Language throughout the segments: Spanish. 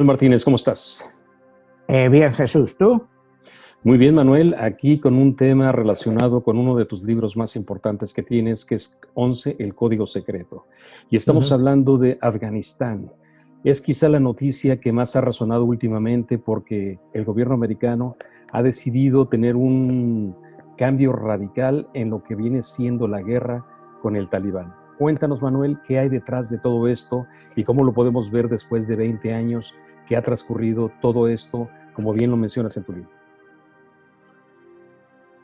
Manuel Martínez, ¿cómo estás? Bien, Jesús, ¿tú? Muy bien, Manuel, aquí con un tema relacionado con uno de tus libros más importantes que tienes, que es 11, el Código Secreto. Y estamos hablando de Afganistán. Es quizá la noticia que más ha resonado últimamente porque el gobierno americano ha decidido tener un cambio radical en lo que viene siendo la guerra con el Talibán. Cuéntanos, Manuel, qué hay detrás de todo esto y cómo lo podemos ver después de 20 años que ha transcurrido todo esto, como bien lo mencionas en tu libro.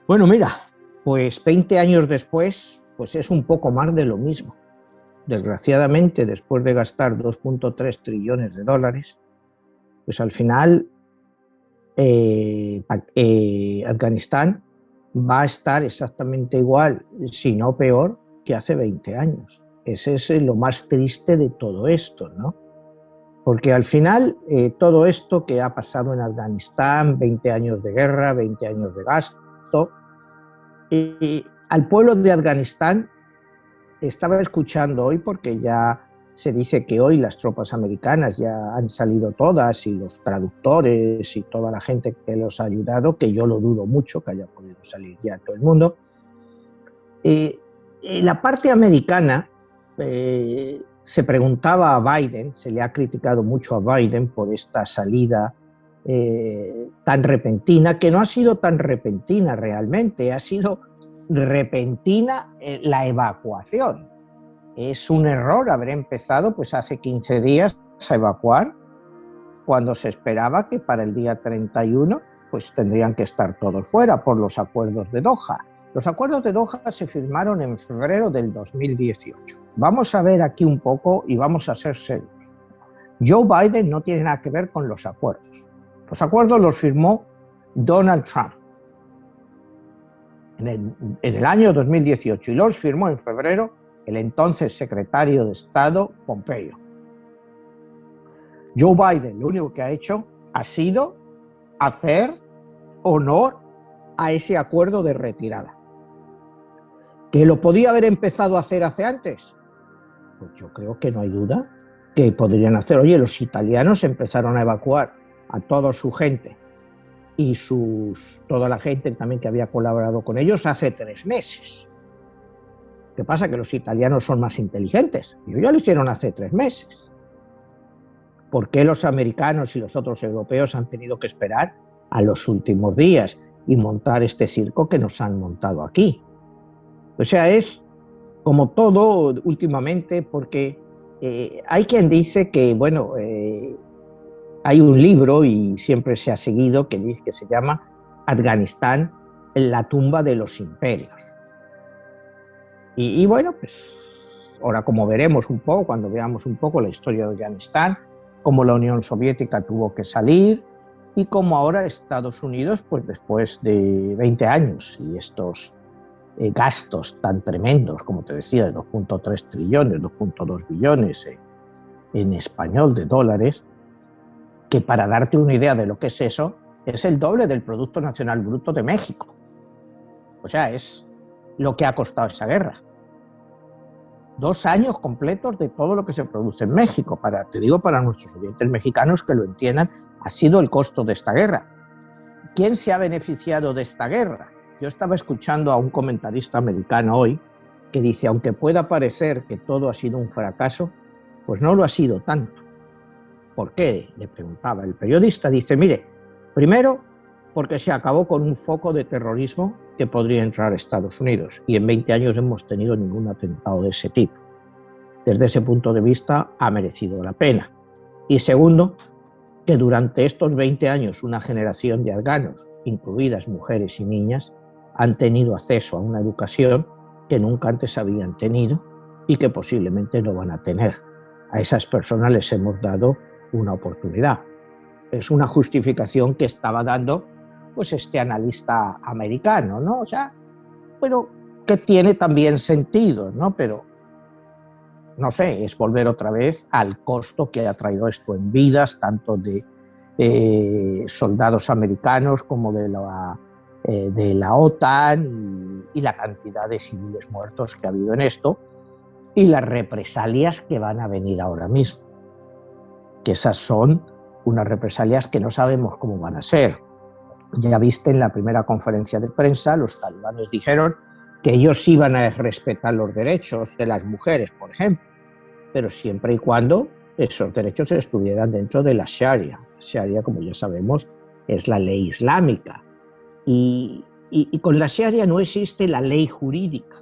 Bueno, mira, pues 20 años después, pues es un poco más de lo mismo. Desgraciadamente, después de gastar 2.3 trillones de dólares, pues al final Afganistán va a estar exactamente igual, si no peor, que hace 20 años. Ese es lo más triste de todo esto, ¿no? Porque al final todo esto que ha pasado en Afganistán, 20 años de guerra, 20 años de gasto, al pueblo de Afganistán estaba escuchando hoy, porque ya se dice que hoy las tropas americanas ya han salido todas, y los traductores y toda la gente que los ha ayudado, que yo lo dudo mucho que haya podido salir ya todo el mundo. La parte americana se preguntaba a Biden, se le ha criticado mucho a Biden por esta salida tan repentina, que no ha sido tan repentina realmente, ha sido repentina la evacuación. Es un error haber empezado pues hace 15 días a evacuar cuando se esperaba que para el día 31 pues tendrían que estar todos fuera por los acuerdos de Doha. Los acuerdos de Doha se firmaron en febrero del 2018. Vamos a ver aquí un poco y vamos a ser serios. Joe Biden no tiene nada que ver con los acuerdos. Los acuerdos los firmó Donald Trump en el año 2018 y los firmó en febrero el entonces secretario de Estado Pompeo. Joe Biden lo único que ha hecho ha sido hacer honor a ese acuerdo de retirada. ¿Que lo podía haber empezado a hacer hace antes? Pues yo creo que no hay duda que podrían hacer. Oye, los italianos empezaron a evacuar a toda su gente y toda la gente también que había colaborado con ellos hace 3 meses. ¿Qué pasa? Que los italianos son más inteligentes. Ellos ya lo hicieron hace 3 meses. ¿Por qué los americanos y los otros europeos han tenido que esperar a los últimos días y montar este circo que nos han montado aquí? O sea, es como todo últimamente, porque hay quien dice que, bueno, hay un libro y siempre se ha seguido que dice que se llama Afganistán, la tumba de los imperios. Y bueno, pues ahora como veremos un poco, cuando veamos un poco la historia de Afganistán, cómo la Unión Soviética tuvo que salir y cómo ahora Estados Unidos, pues después de 20 años y estos gastos tan tremendos, como te decía, de 2.3 trillones, 2.2 billones en español de dólares, que para darte una idea de lo que es eso, es el doble del Producto Nacional Bruto de México. O sea, es lo que ha costado esa guerra. 2 años completos de todo lo que se produce en México. Te digo, para nuestros oyentes mexicanos que lo entiendan, ha sido el costo de esta guerra. ¿Quién se ha beneficiado de esta guerra? Yo estaba escuchando a un comentarista americano hoy que dice, aunque pueda parecer que todo ha sido un fracaso, pues no lo ha sido tanto. ¿Por qué?, le preguntaba el periodista. Dice, mire, primero, porque se acabó con un foco de terrorismo que podría entrar a Estados Unidos, y en 20 años no hemos tenido ningún atentado de ese tipo. Desde ese punto de vista ha merecido la pena. Y segundo, que durante estos 20 años una generación de afganos, incluidas mujeres y niñas, han tenido acceso a una educación que nunca antes habían tenido y que posiblemente no van a tener. A esas personas les hemos dado una oportunidad. Es una justificación que estaba dando pues este analista americano, ¿no? O sea, pero que tiene también sentido, ¿no? Pero no sé, es volver otra vez al costo que ha traído esto en vidas, tanto de soldados americanos como de la OTAN, y la cantidad de civiles muertos que ha habido en esto, y las represalias que van a venir ahora mismo, que esas son unas represalias que no sabemos cómo van a ser. Ya viste en la primera conferencia de prensa, los talibanes dijeron que ellos iban a respetar los derechos de las mujeres, por ejemplo, pero siempre y cuando esos derechos estuvieran dentro de la Sharia. La Sharia, como ya sabemos, es la ley islámica. Y con la Sharia no existe la ley jurídica.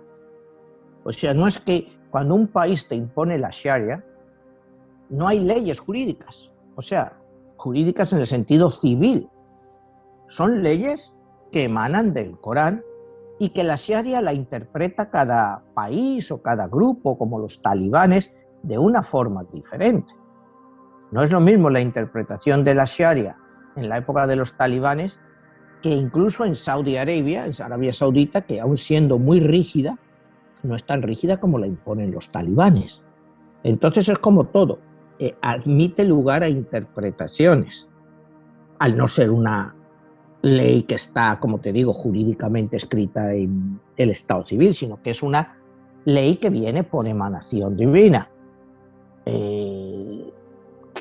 O sea, no es que cuando un país te impone la Sharia, no hay leyes jurídicas. O sea, jurídicas en el sentido civil. Son leyes que emanan del Corán y que la Sharia la interpreta cada país o cada grupo, como los talibanes, de una forma diferente. No es lo mismo la interpretación de la Sharia en la época de los talibanes que incluso en Saudi Arabia, en Arabia Saudita, que aún siendo muy rígida, no es tan rígida como la imponen los talibanes. Entonces es como todo, admite lugar a interpretaciones, al no ser una ley que está, como te digo, jurídicamente escrita en el Estado civil, sino que es una ley que viene por emanación divina.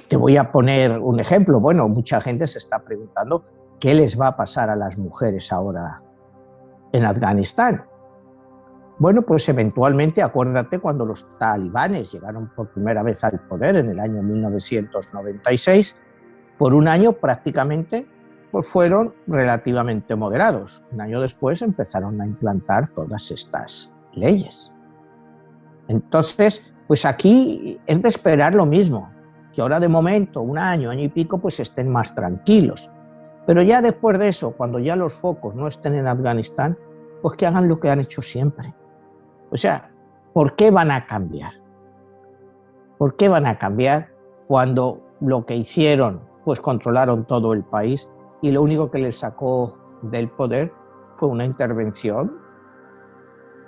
Te voy a poner un ejemplo. Bueno, mucha gente se está preguntando qué les va a pasar a las mujeres ahora en Afganistán. Bueno, pues eventualmente, acuérdate, cuando los talibanes llegaron por primera vez al poder en el año 1996, por un año prácticamente pues fueron relativamente moderados. Un año después empezaron a implantar todas estas leyes. Entonces, pues aquí es de esperar lo mismo, que ahora de momento, un año, año y pico, pues estén más tranquilos. Pero ya después de eso, cuando ya los focos no estén en Afganistán, pues que hagan lo que han hecho siempre. O sea, ¿por qué van a cambiar? ¿Por qué van a cambiar cuando lo que hicieron, pues controlaron todo el país y lo único que les sacó del poder fue una intervención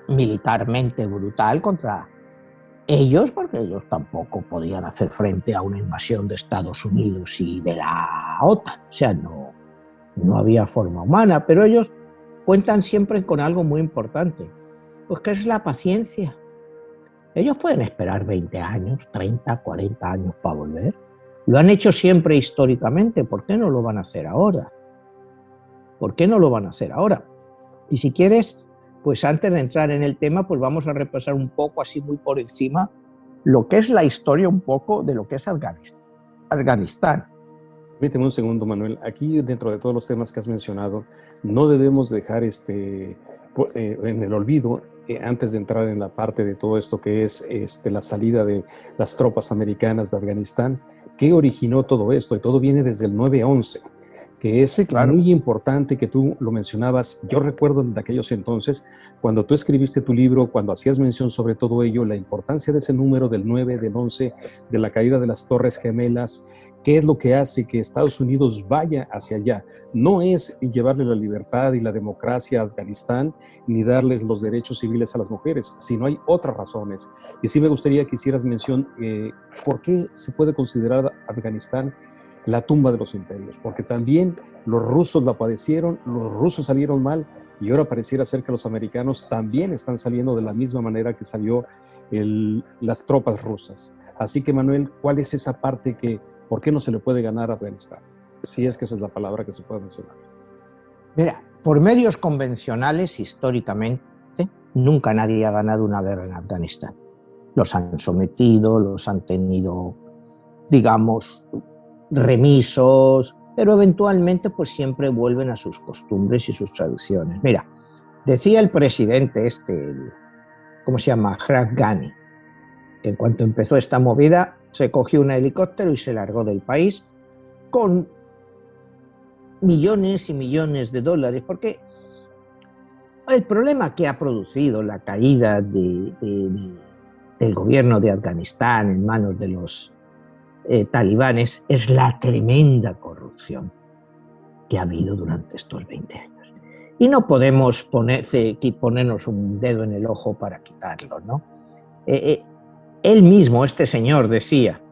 militarmente brutal contra ellos, porque ellos tampoco podían hacer frente a una invasión de Estados Unidos y de la OTAN? O sea, no había forma humana, pero ellos cuentan siempre con algo muy importante, pues que es la paciencia. Ellos pueden esperar 20 años, 30, 40 años para volver. Lo han hecho siempre históricamente. ¿Por qué no lo van a hacer ahora? ¿Por qué no lo van a hacer ahora? Y si quieres, pues antes de entrar en el tema, pues vamos a repasar un poco, así muy por encima, lo que es la historia un poco de lo que es Afganistán. Permíteme un segundo, Manuel. Aquí, dentro de todos los temas que has mencionado, no debemos dejar en el olvido, antes de entrar en la parte de todo esto que es la salida de las tropas americanas de Afganistán, ¿qué originó todo esto? Y todo viene desde el 9/11, que es muy importante, que tú lo mencionabas. Yo recuerdo de aquellos entonces, cuando tú escribiste tu libro, cuando hacías mención sobre todo ello, la importancia de ese número del 9, del 11, de la caída de las Torres Gemelas. ¿Qué es lo que hace que Estados Unidos vaya hacia allá? No es llevarle la libertad y la democracia a Afganistán, ni darles los derechos civiles a las mujeres, sino hay otras razones. Y sí me gustaría que hicieras mención, ¿por qué se puede considerar Afganistán la tumba de los imperios? Porque también los rusos la padecieron, los rusos salieron mal, y ahora pareciera ser que los americanos también están saliendo de la misma manera que salió las tropas rusas. Así que, Manuel, ¿cuál es esa parte por qué no se le puede ganar a Afganistán? Si es que esa es la palabra que se puede mencionar. Mira, por medios convencionales, históricamente, nunca nadie ha ganado una guerra en Afganistán. Los han sometido, los han tenido, digamos, remisos, pero eventualmente pues siempre vuelven a sus costumbres y sus tradiciones. Mira, decía el presidente ¿cómo se llama? Ashraf Ghani, que en cuanto empezó esta movida se cogió un helicóptero y se largó del país con millones y millones de dólares, porque el problema que ha producido la caída del gobierno de Afganistán en manos de los talibanes es la tremenda corrupción que ha habido durante estos 20 años. Y no podemos ponernos un dedo en el ojo para quitarlo, ¿no? Él mismo, este señor, decía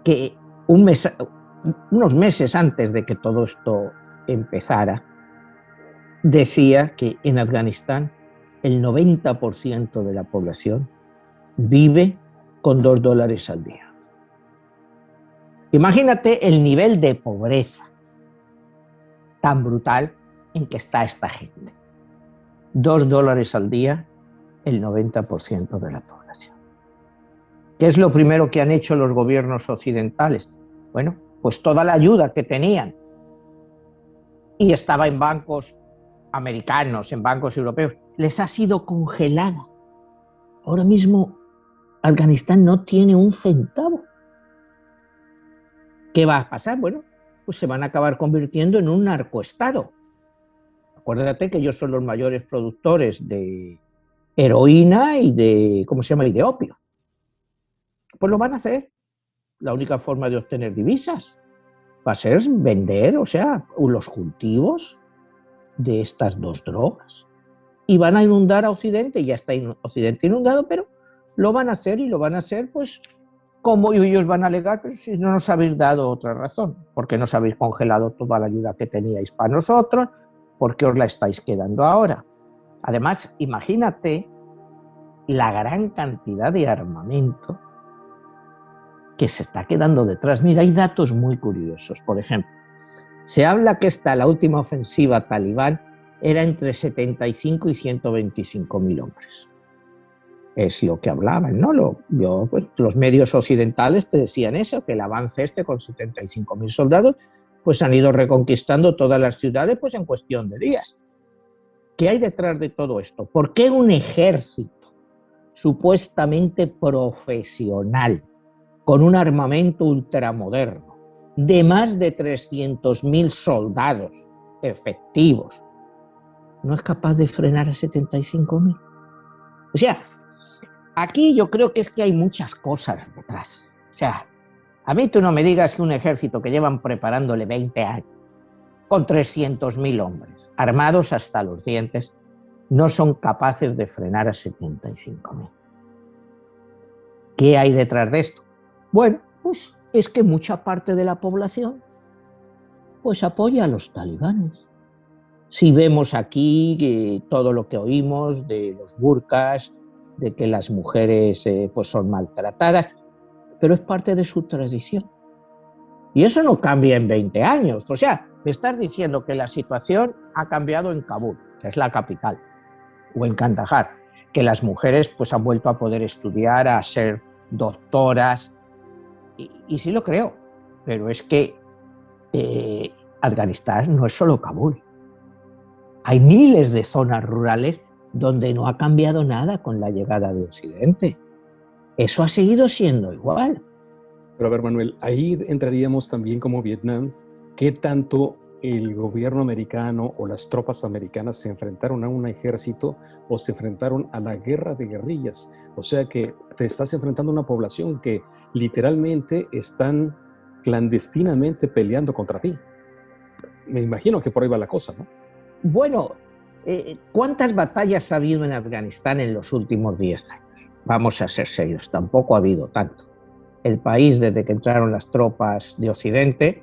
que unos meses antes de que todo esto empezara, decía que en Afganistán el 90% de la población vive con $2 al día. Imagínate el nivel de pobreza tan brutal en que está esta gente. $2 al día, el 90% de la población. ¿Qué es lo primero que han hecho los gobiernos occidentales? Bueno, pues toda la ayuda que tenían y estaba en bancos americanos, en bancos europeos, les ha sido congelada. Ahora mismo Afganistán no tiene un centavo. ¿Qué va a pasar? Bueno, pues se van a acabar convirtiendo en un narcoestado. Acuérdate que ellos son los mayores productores de heroína y de, ¿cómo se llama?, y de opio. Pues lo van a hacer. La única forma de obtener divisas va a ser vender, o sea, los cultivos de estas dos drogas. Y van a inundar a Occidente, ya está Occidente inundado, pero lo van a hacer y lo van a hacer, pues, como ellos van a alegar, pero si no nos habéis dado otra razón, porque nos habéis congelado toda la ayuda que teníais para nosotros, ¿por qué os la estáis quedando ahora? Además, imagínate la gran cantidad de armamento que se está quedando detrás. Mira, hay datos muy curiosos. Por ejemplo, se habla que la última ofensiva talibán era entre 75 y 125.000 hombres. Es lo que hablaban, ¿no? Pues, los medios occidentales te decían eso, que el avance con 75.000 soldados, pues han ido reconquistando todas las ciudades pues en cuestión de días. ¿Qué hay detrás de todo esto? ¿Por qué un ejército supuestamente profesional, con un armamento ultramoderno, de más de 300.000 soldados efectivos, no es capaz de frenar a 75.000? O sea, aquí yo creo que es que hay muchas cosas detrás. O sea, a mí tú no me digas que un ejército que llevan preparándole 20 años, con 300.000 hombres, armados hasta los dientes, no son capaces de frenar a 75.000. ¿Qué hay detrás de esto? Bueno, pues es que mucha parte de la población pues apoya a los talibanes. Si vemos aquí todo lo que oímos de los burkas, de que las mujeres pues son maltratadas, pero es parte de su tradición. Y eso no cambia en 20 años. O sea, me estás diciendo que la situación ha cambiado en Kabul, que es la capital, o en Kandahar, que las mujeres pues han vuelto a poder estudiar, a ser doctoras, y sí lo creo, pero es que Afganistán no es solo Kabul. Hay miles de zonas rurales donde no ha cambiado nada con la llegada de Occidente. Eso ha seguido siendo igual. Pero a ver, Manuel, ahí entraríamos también como Vietnam. ¿Qué tanto el gobierno americano o las tropas americanas se enfrentaron a un ejército o se enfrentaron a la guerra de guerrillas? O sea que te estás enfrentando a una población que literalmente están clandestinamente peleando contra ti. Me imagino que por ahí va la cosa, ¿no? Bueno, ¿cuántas batallas ha habido en Afganistán en los últimos 10 años? Vamos a ser serios, tampoco ha habido tanto. El país, desde que entraron las tropas de Occidente,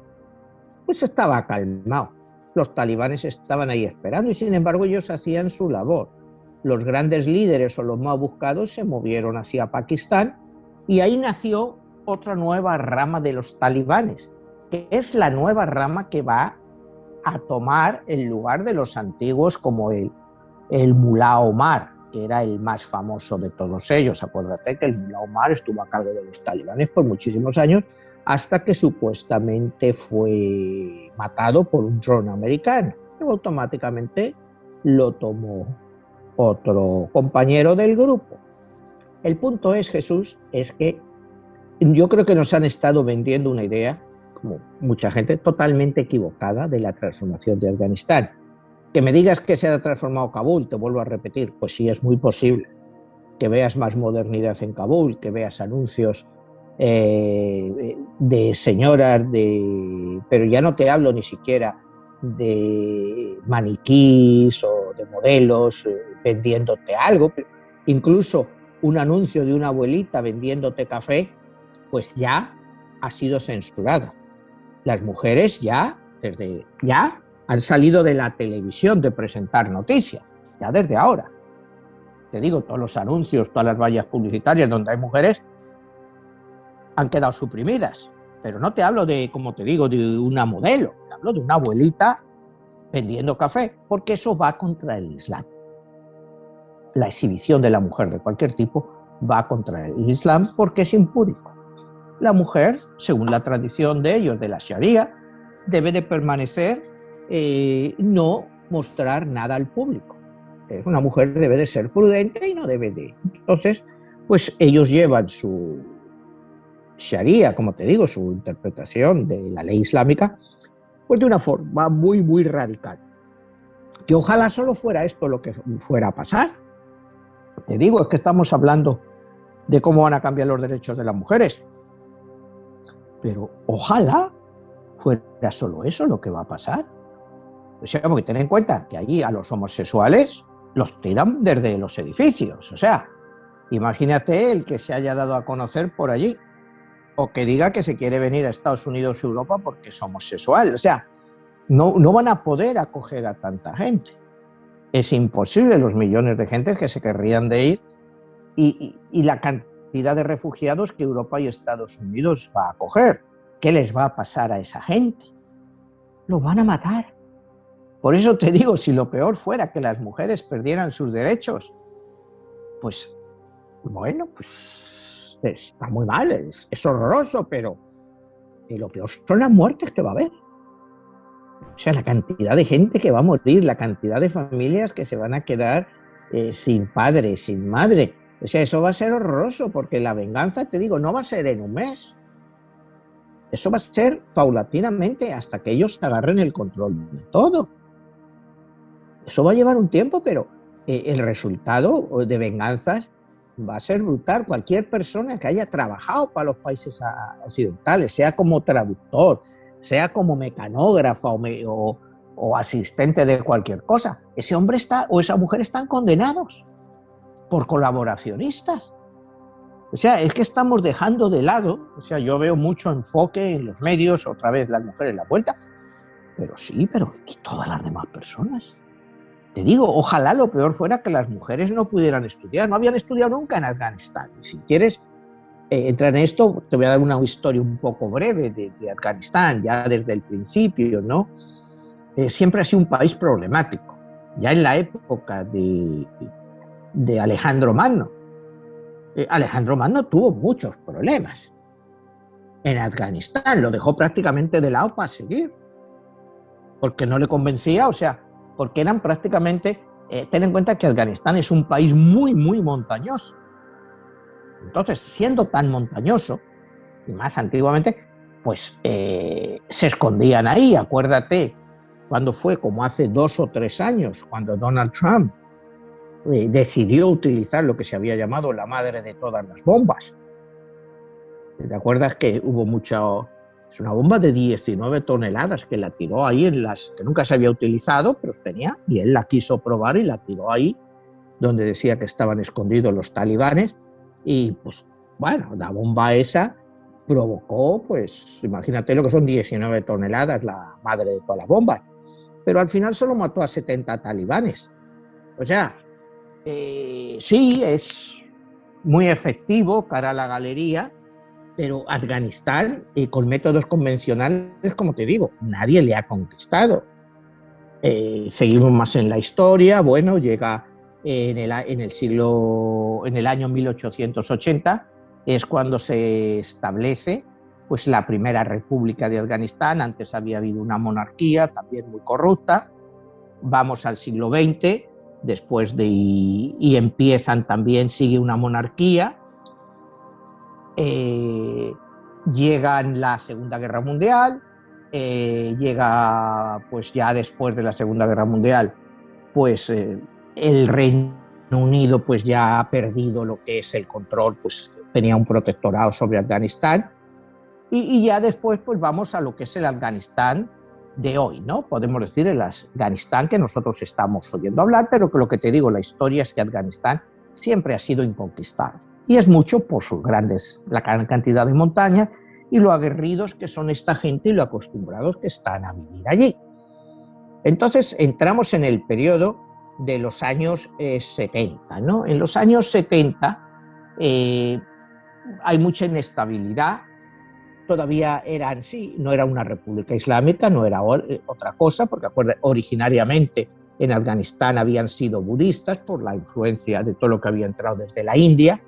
pues estaba calmado. Los talibanes estaban ahí esperando y sin embargo ellos hacían su labor. Los grandes líderes o los más buscados se movieron hacia Pakistán y ahí nació otra nueva rama de los talibanes, que es la nueva rama que va a tomar el lugar de los antiguos como el Mulá Omar, que era el más famoso de todos ellos. Acuérdate que el Mulá Omar estuvo a cargo de los talibanes por muchísimos años, hasta que supuestamente fue matado por un dron americano. Y automáticamente lo tomó otro compañero del grupo. El punto es, Jesús, es que yo creo que nos han estado vendiendo una idea, como mucha gente, totalmente equivocada de la transformación de Afganistán. Que me digas que se ha transformado Kabul, te vuelvo a repetir, pues sí, es muy posible. Que veas más modernidad en Kabul, que veas anuncios de señoras, pero ya no te hablo ni siquiera de maniquís o de modelos vendiéndote algo, incluso un anuncio de una abuelita vendiéndote café, pues ya ha sido censurada. Las mujeres ya han salido de la televisión de presentar noticias, ya desde ahora. Te digo, todos los anuncios, todas las vallas publicitarias donde hay mujeres han quedado suprimidas. Pero no te hablo de, como te digo, de una modelo, te hablo de una abuelita vendiendo café, porque eso va contra el Islam. La exhibición de la mujer de cualquier tipo va contra el Islam porque es impúdico. La mujer, según la tradición de ellos, de la Sharia, debe de permanecer, no mostrar nada al público. Una mujer debe de ser prudente y no debe de... Entonces, pues ellos llevan su Sharia, como te digo, su interpretación de la ley islámica, pues de una forma muy, muy radical. Que ojalá solo fuera esto lo que fuera a pasar. Te digo, es que estamos hablando de cómo van a cambiar los derechos de las mujeres. Pero ojalá fuera solo eso lo que va a pasar. O sea, porque ten en cuenta que allí a los homosexuales los tiran desde los edificios. O sea, imagínate el que se haya dado a conocer por allí o que diga que se quiere venir a Estados Unidos o Europa porque es homosexual. O sea, no van a poder acoger a tanta gente. Es imposible los millones de gente que se querrían de ir y la cantidad de refugiados que Europa y Estados Unidos va a acoger. ¿Qué les va a pasar a esa gente? Los van a matar. Por eso te digo, si lo peor fuera que las mujeres perdieran sus derechos, pues bueno, pues está muy mal, es horroroso, pero lo peor son las muertes que va a haber. O sea, la cantidad de gente que va a morir, la cantidad de familias que se van a quedar sin padre, sin madre. O sea, eso va a ser horroroso, porque la venganza, te digo, no va a ser en un mes. Eso va a ser paulatinamente hasta que ellos agarren el control de todo. Eso va a llevar un tiempo, pero el resultado de venganzas va a ser brutal. Cualquier persona que haya trabajado para los países occidentales, sea como traductor, sea como mecanógrafa o asistente de cualquier cosa, ese hombre o esa mujer están condenados por colaboracionistas. O sea, es que estamos dejando de lado, o sea, yo veo mucho enfoque en los medios, otra vez las mujeres la vuelta, pero sí, pero ¿y todas las demás personas? Te digo, ojalá lo peor fuera que las mujeres no pudieran estudiar, no habían estudiado nunca en Afganistán. Y si quieres entrar en esto, te voy a dar una historia un poco breve de Afganistán, ya desde el principio, ¿no? Siempre ha sido un país problemático, ya en la época de Alejandro Magno. Alejandro Magno tuvo muchos problemas en Afganistán, lo dejó prácticamente de lado para seguir, porque no le convencía, o sea, porque eran prácticamente, ten en cuenta que Afganistán es un país muy, muy montañoso. Entonces, siendo tan montañoso, y más antiguamente, pues se escondían ahí. Acuérdate, cuando fue como hace 2 o 3 años, cuando Donald Trump decidió utilizar lo que se había llamado la madre de todas las bombas. ¿Te acuerdas que hubo es una bomba de 19 toneladas que la tiró ahí que nunca se había utilizado, pero tenía, y él la quiso probar y la tiró ahí, donde decía que estaban escondidos los talibanes, y pues bueno, la bomba esa provocó, pues imagínate lo que son 19 toneladas, la madre de todas las bombas, pero al final solo mató a 70 talibanes. O sea, sí, es muy efectivo cara a la galería, pero Afganistán, con métodos convencionales, como te digo, nadie le ha conquistado. Seguimos más en la historia, bueno, llega en el año 1880, es cuando se establece pues la primera república de Afganistán. Antes había habido una monarquía también muy corrupta. Vamos al siglo XX, y empiezan también, sigue una monarquía. Llegan la Segunda Guerra Mundial, llega pues ya después de la Segunda Guerra Mundial, pues el Reino Unido pues ya ha perdido lo que es el control, pues tenía un protectorado sobre Afganistán, y ya después pues vamos a lo que es el Afganistán de hoy, ¿no? Podemos decir el Afganistán que nosotros estamos oyendo hablar, pero que lo que te digo, la historia es que Afganistán siempre ha sido inconquistable. Y es mucho por la gran cantidad de montañas y lo aguerridos que son esta gente y lo acostumbrados que están a vivir allí. Entonces entramos en el periodo de los años 70, ¿no? En los años 70 hay mucha inestabilidad. todavía eran, sí, no era una república islámica, no era otra cosa, porque originariamente en Afganistán habían sido budistas por la influencia de todo lo que había entrado desde la India.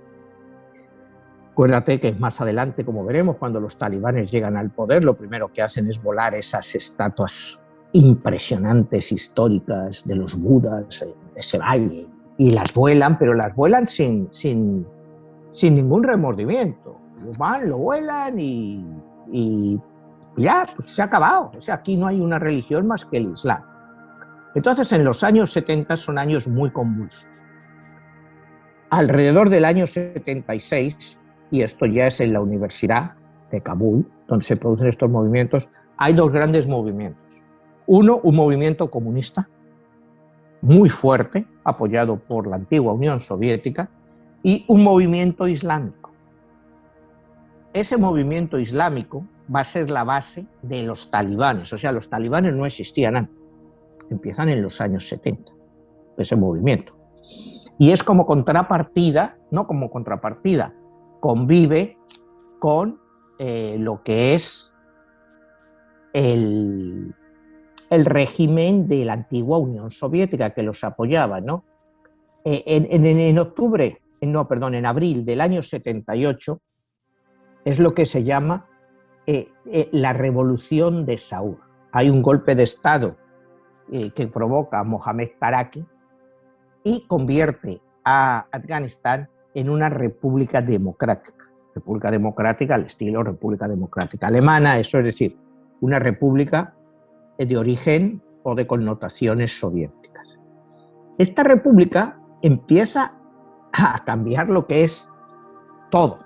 Acuérdate que más adelante, como veremos, cuando los talibanes llegan al poder, lo primero que hacen es volar esas estatuas impresionantes, históricas, de los budas en ese valle, y las vuelan, pero las vuelan sin ningún remordimiento. Lo vuelan y ya, pues se ha acabado. O sea, aquí no hay una religión más que el Islam. Entonces, en los años 70 son años muy convulsos. Alrededor del año 76, y esto ya es en la Universidad de Kabul, donde se producen estos movimientos, hay dos grandes movimientos. Uno, un movimiento comunista muy fuerte, apoyado por la antigua Unión Soviética, y un movimiento islámico. Ese movimiento islámico va a ser la base de los talibanes. O sea, los talibanes no existían antes. Empiezan en los años 70, ese movimiento. Y es como contrapartida, no como contrapartida, convive con lo que es el régimen de la antigua Unión Soviética, que los apoyaba, ¿no? En abril del año 78 es lo que se llama la revolución de Saur. Hay un golpe de Estado que provoca a Mohamed Taraki y convierte a Afganistán en una república democrática al estilo República Democrática Alemana, eso es decir, una república de origen o de connotaciones soviéticas. Esta república empieza a cambiar lo que es todo.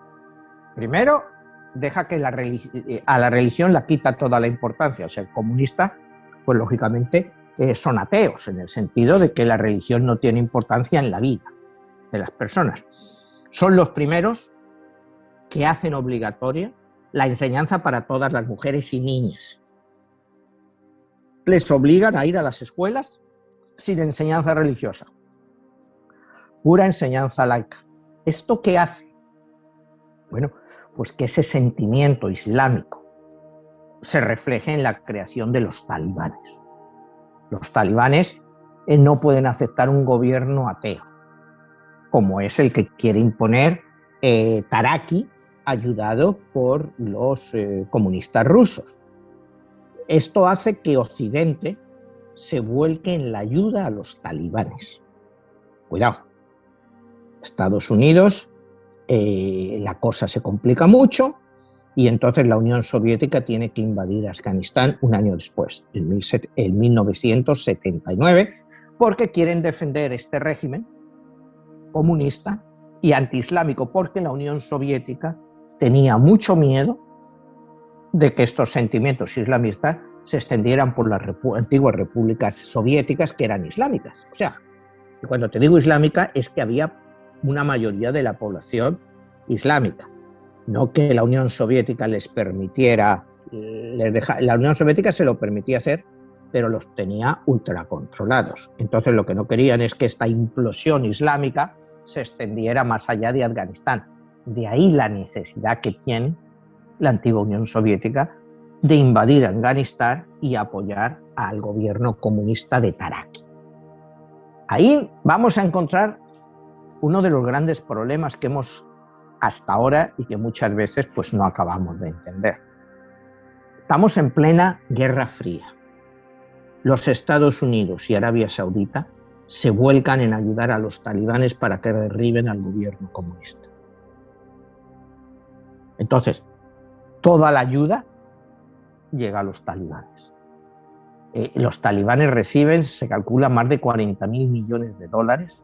Primero, deja que a la religión la quita toda la importancia. O sea, el comunista, pues lógicamente son ateos, en el sentido de que la religión no tiene importancia en la vida de las personas. Son los primeros que hacen obligatoria la enseñanza para todas las mujeres y niñas. Les obligan a ir a las escuelas sin enseñanza religiosa, pura enseñanza laica. ¿Esto qué hace? Bueno, pues que ese sentimiento islámico se refleje en la creación de los talibanes. Los talibanes no pueden aceptar un gobierno ateo, como es el que quiere imponer Taraki, ayudado por los comunistas rusos. Esto hace que Occidente se vuelque en la ayuda a los talibanes. Cuidado, Estados Unidos, la cosa se complica mucho y entonces la Unión Soviética tiene que invadir Afganistán un año después, en 1979, porque quieren defender este régimen comunista y antiislámico, porque la Unión Soviética tenía mucho miedo de que estos sentimientos islamistas se extendieran por las antiguas repúblicas soviéticas que eran islámicas. O sea, cuando te digo islámica es que había una mayoría de la población islámica, no que la Unión Soviética les permitiera, la Unión Soviética se lo permitía hacer, pero los tenía ultracontrolados. Entonces lo que no querían es que esta implosión islámica se extendiera más allá de Afganistán. De ahí la necesidad que tiene la antigua Unión Soviética de invadir Afganistán y apoyar al gobierno comunista de Taraki. Ahí vamos a encontrar uno de los grandes problemas que hemos hasta ahora y que muchas veces pues no acabamos de entender. Estamos en plena Guerra Fría. Los Estados Unidos y Arabia Saudita se vuelcan en ayudar a los talibanes para que derriben al gobierno comunista. Entonces, toda la ayuda llega a los talibanes. Los talibanes reciben, se calcula, más de 40.000 millones de dólares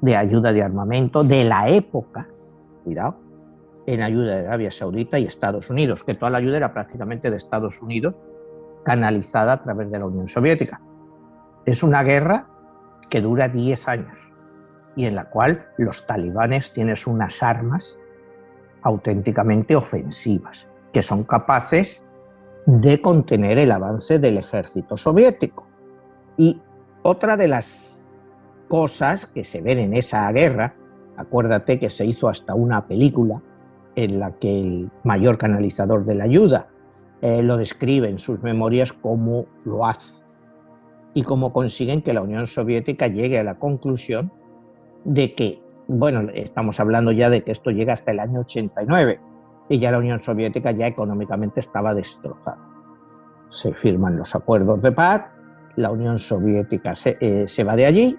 de ayuda de armamento de la época, cuidado, en ayuda de Arabia Saudita y Estados Unidos, que toda la ayuda era prácticamente de Estados Unidos, canalizada a través de la Unión Soviética. Es una guerra que dura 10 años y en la cual los talibanes tienen unas armas auténticamente ofensivas, que son capaces de contener el avance del ejército soviético. Y otra de las cosas que se ven en esa guerra, acuérdate que se hizo hasta una película en la que el mayor canalizador de la ayuda lo describe en sus memorias cómo lo hace y cómo consiguen que la Unión Soviética llegue a la conclusión de que, bueno, estamos hablando ya de que esto llega hasta el año 89 y ya la Unión Soviética ya económicamente estaba destrozada. Se firman los acuerdos de paz, la Unión Soviética se va de allí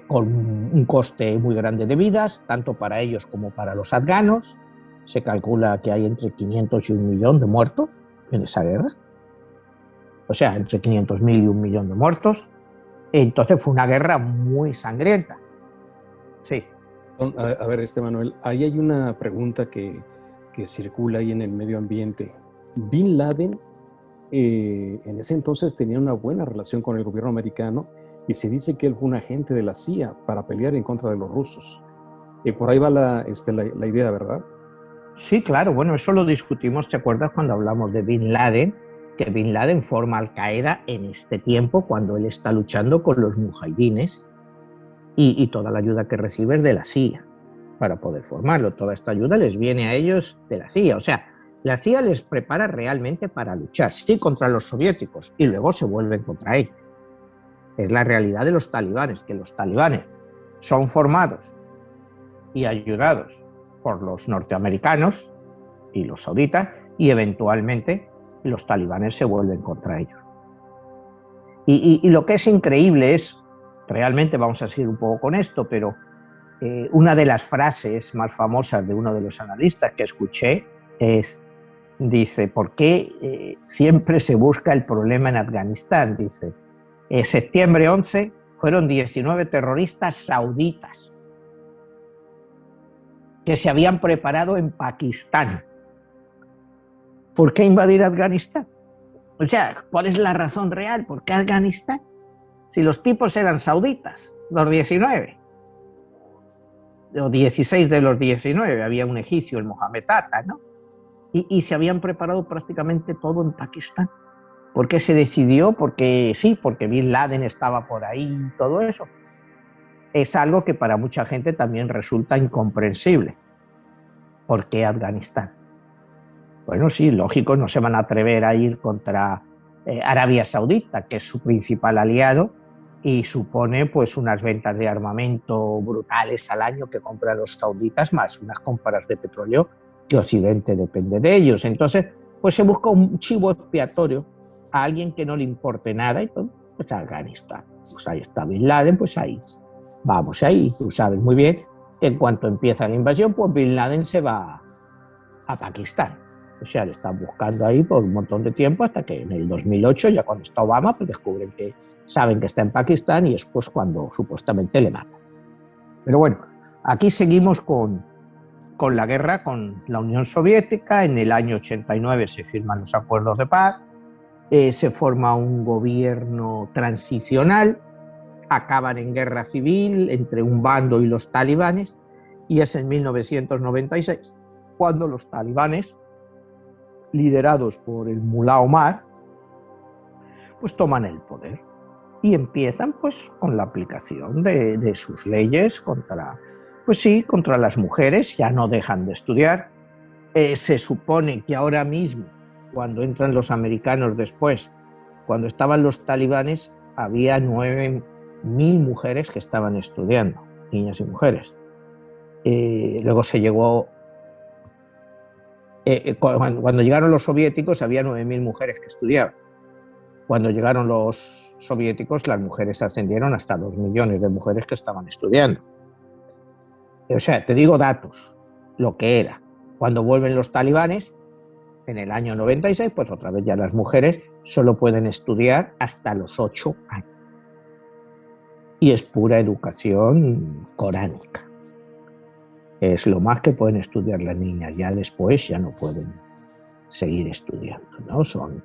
con un coste muy grande de vidas, tanto para ellos como para los afganos. Se calcula que hay entre 500 y 1 millón de muertos en esa guerra. O sea, entre 500.000 y 1 millón de muertos. Entonces fue una guerra muy sangrienta. Sí. A ver, Manuel, ahí hay una pregunta que circula ahí en el medio ambiente. Bin Laden en ese entonces tenía una buena relación con el gobierno americano y se dice que él fue un agente de la CIA para pelear en contra de los rusos. Por ahí va la idea, ¿verdad? Sí, claro, bueno, eso lo discutimos, ¿te acuerdas cuando hablamos de Bin Laden? Que Bin Laden forma Al Qaeda en este tiempo cuando él está luchando con los mujahidines y toda la ayuda que recibe es de la CIA para poder formarlo. Toda esta ayuda les viene a ellos de la CIA. O sea, la CIA les prepara realmente para luchar, sí, contra los soviéticos y luego se vuelven contra ellos. Es la realidad de los talibanes, que los talibanes son formados y ayudados por los norteamericanos y los sauditas y eventualmente los talibanes se vuelven contra ellos. Y lo que es increíble es, realmente vamos a seguir un poco con esto, pero una de las frases más famosas de uno de los analistas que escuché dice, ¿por qué siempre se busca el problema en Afganistán? Dice, septiembre 11 fueron 19 terroristas sauditas que se habían preparado en Pakistán. ¿Por qué invadir Afganistán? O sea, ¿cuál es la razón real? ¿Por qué Afganistán? Si los tipos eran sauditas, los 19, o 16 de los 19, había un egipcio, el Mohamed Atta, ¿no? Y se habían preparado prácticamente todo en Pakistán. ¿Por qué se decidió? Porque sí, porque Bin Laden estaba por ahí y todo eso. Es algo que para mucha gente también resulta incomprensible. ¿Por qué Afganistán? Bueno, sí, lógico, no se van a atrever a ir contra Arabia Saudita, que es su principal aliado y supone pues unas ventas de armamento brutales al año que compran los sauditas, más unas compras de petróleo que Occidente depende de ellos. Entonces, pues se busca un chivo expiatorio a alguien que no le importe nada y todo, pues Afganistán. Pues ahí está Bin Laden, pues ahí. Vamos ahí, tú sabes muy bien, en cuanto empieza la invasión, pues Bin Laden se va a Pakistán. O sea, le están buscando ahí por un montón de tiempo hasta que en el 2008, ya cuando está Obama, pues descubren que saben que está en Pakistán y es pues cuando supuestamente le matan. Pero bueno, aquí seguimos con la guerra con la Unión Soviética. En el año 89 se firman los acuerdos de paz, se forma un gobierno transicional, acaban en guerra civil entre un bando y los talibanes, y es en 1996 cuando los talibanes, liderados por el Mullah Omar, pues toman el poder y empiezan pues con la aplicación de sus leyes contra, pues sí, contra las mujeres. Ya no dejan de estudiar. Se supone que ahora mismo, cuando entran los americanos después, cuando estaban los talibanes, había 9.000 mujeres que estaban estudiando, niñas y mujeres. Luego se llegó, cuando llegaron los soviéticos había 9.000 mujeres que estudiaban. Cuando llegaron los soviéticos, las mujeres ascendieron hasta 2 millones de mujeres que estaban estudiando. O sea, te digo datos, lo que era. Cuando vuelven los talibanes, en el año 96, pues otra vez ya las mujeres solo pueden estudiar hasta los 8 años. Y es pura educación coránica. Es lo más que pueden estudiar las niñas. Ya después ya no pueden seguir estudiando, ¿no? Son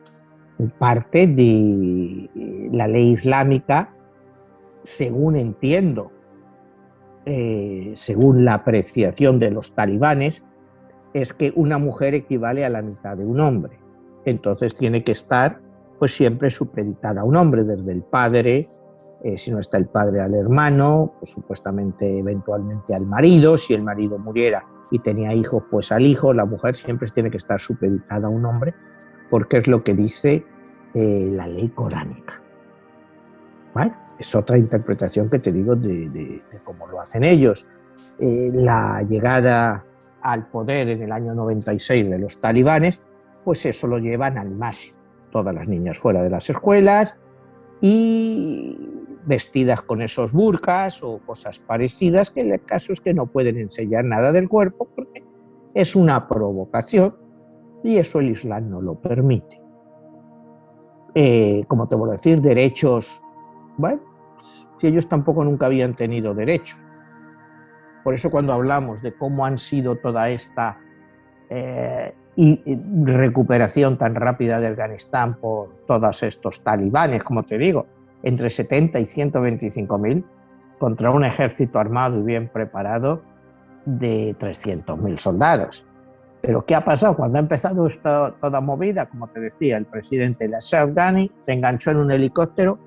parte de la ley islámica, según entiendo, según la apreciación de los talibanes, es que una mujer equivale a la mitad de un hombre. Entonces tiene que estar pues siempre supeditada a un hombre, desde el padre si no está el padre, al hermano, pues supuestamente eventualmente al marido, si el marido muriera y tenía hijos, pues al hijo. La mujer siempre tiene que estar supeditada a un hombre, porque es lo que dice la ley coránica. ¿Vale? Es otra interpretación que te digo de cómo lo hacen ellos. La llegada al poder en el año 96 de los talibanes, pues eso lo llevan al máximo. Todas las niñas fuera de las escuelas y vestidas con esos burkas o cosas parecidas, que el caso es que no pueden enseñar nada del cuerpo porque es una provocación y eso el Islam no lo permite. Como te voy a decir, derechos, bueno, si ellos tampoco nunca habían tenido derechos. Por eso cuando hablamos de cómo han sido toda esta recuperación tan rápida de Afganistán por todos estos talibanes, como te digo, entre 70 y 125.000 contra un ejército armado y bien preparado de 300.000 soldados. Pero ¿qué ha pasado? Cuando ha empezado toda movida, como te decía, el presidente Ashraf Ghani se enganchó en un helicóptero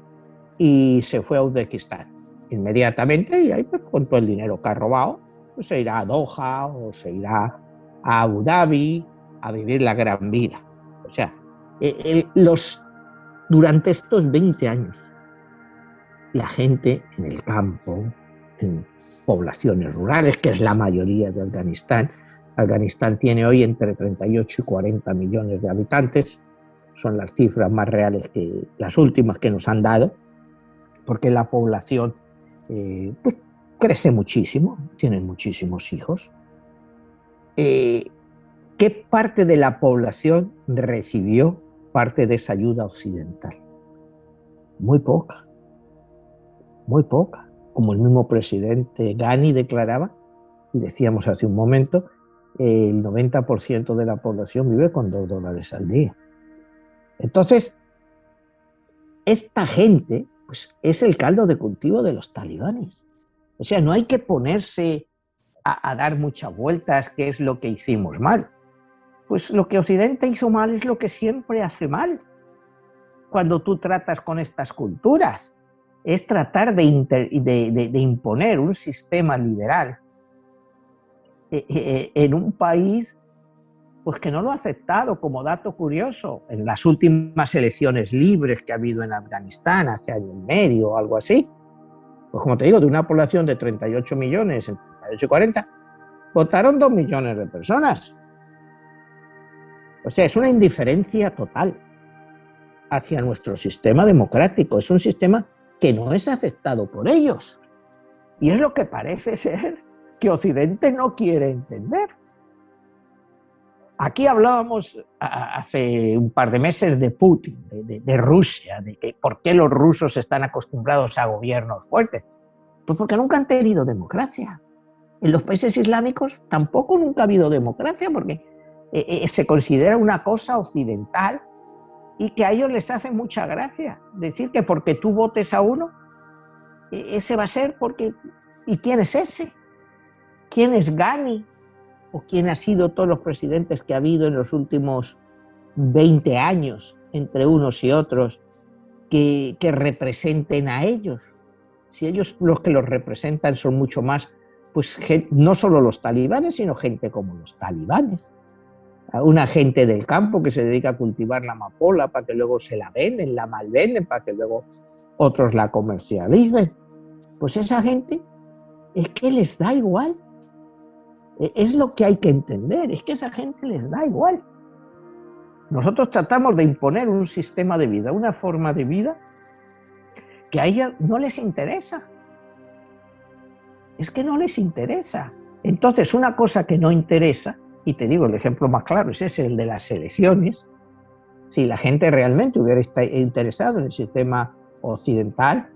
y se fue a Uzbekistán inmediatamente, y ahí pues, con todo el dinero que ha robado, pues se irá a Doha o se irá a Abu Dhabi a vivir la gran vida. O sea, durante estos 20 años, la gente en el campo, en poblaciones rurales, que es la mayoría de Afganistán. Afganistán tiene hoy entre 38 y 40 millones de habitantes. Son las cifras más reales que las últimas que nos han dado, porque la población pues, crece muchísimo, tienen muchísimos hijos. ¿Qué parte de la población recibió parte de esa ayuda occidental? Muy poca, muy poca. Como el mismo presidente Ghani declaraba, y decíamos hace un momento, el 90% de la población vive con $2 al día. Entonces, esta gente pues, es el caldo de cultivo de los talibanes. O sea, no hay que ponerse a dar muchas vueltas qué es lo que hicimos mal. Pues lo que Occidente hizo mal es lo que siempre hace mal cuando tú tratas con estas culturas. Es tratar de imponer un sistema liberal en un país pues que no lo ha aceptado. Como dato curioso, en las últimas elecciones libres que ha habido en Afganistán hace año y medio o algo así, pues como te digo, de una población de 38 millones, entre 38 y 40, votaron 2 millones de personas. O sea, es una indiferencia total hacia nuestro sistema democrático. Es un sistema que no es aceptado por ellos. Y es lo que parece ser que Occidente no quiere entender. Aquí hablábamos hace un par de meses de Putin, de Rusia, de que por qué los rusos están acostumbrados a gobiernos fuertes. Pues porque nunca han tenido democracia. En los países islámicos tampoco nunca ha habido democracia, porque se considera una cosa occidental y que a ellos les hace mucha gracia decir que porque tú votes a uno, ese va a ser porque... ¿Y quién es ese? ¿Quién es Ghani? ¿O quién ha sido todos los presidentes que ha habido en los últimos 20 años, entre unos y otros, que representen a ellos? Si ellos los que los representan son mucho más, pues no solo los talibanes, sino gente como los talibanes. Una gente del campo que se dedica a cultivar la amapola para que luego se la venden, la malvenden, para que luego otros la comercialicen. Pues esa gente es que les da igual. Es lo que hay que entender, es que a esa gente les da igual. Nosotros tratamos de imponer un sistema de vida, una forma de vida que a ellos no les interesa. Es que no les interesa. Entonces, una cosa que no interesa, y te digo, el ejemplo más claro es el de las elecciones. Si la gente realmente hubiera interesado en el sistema occidental,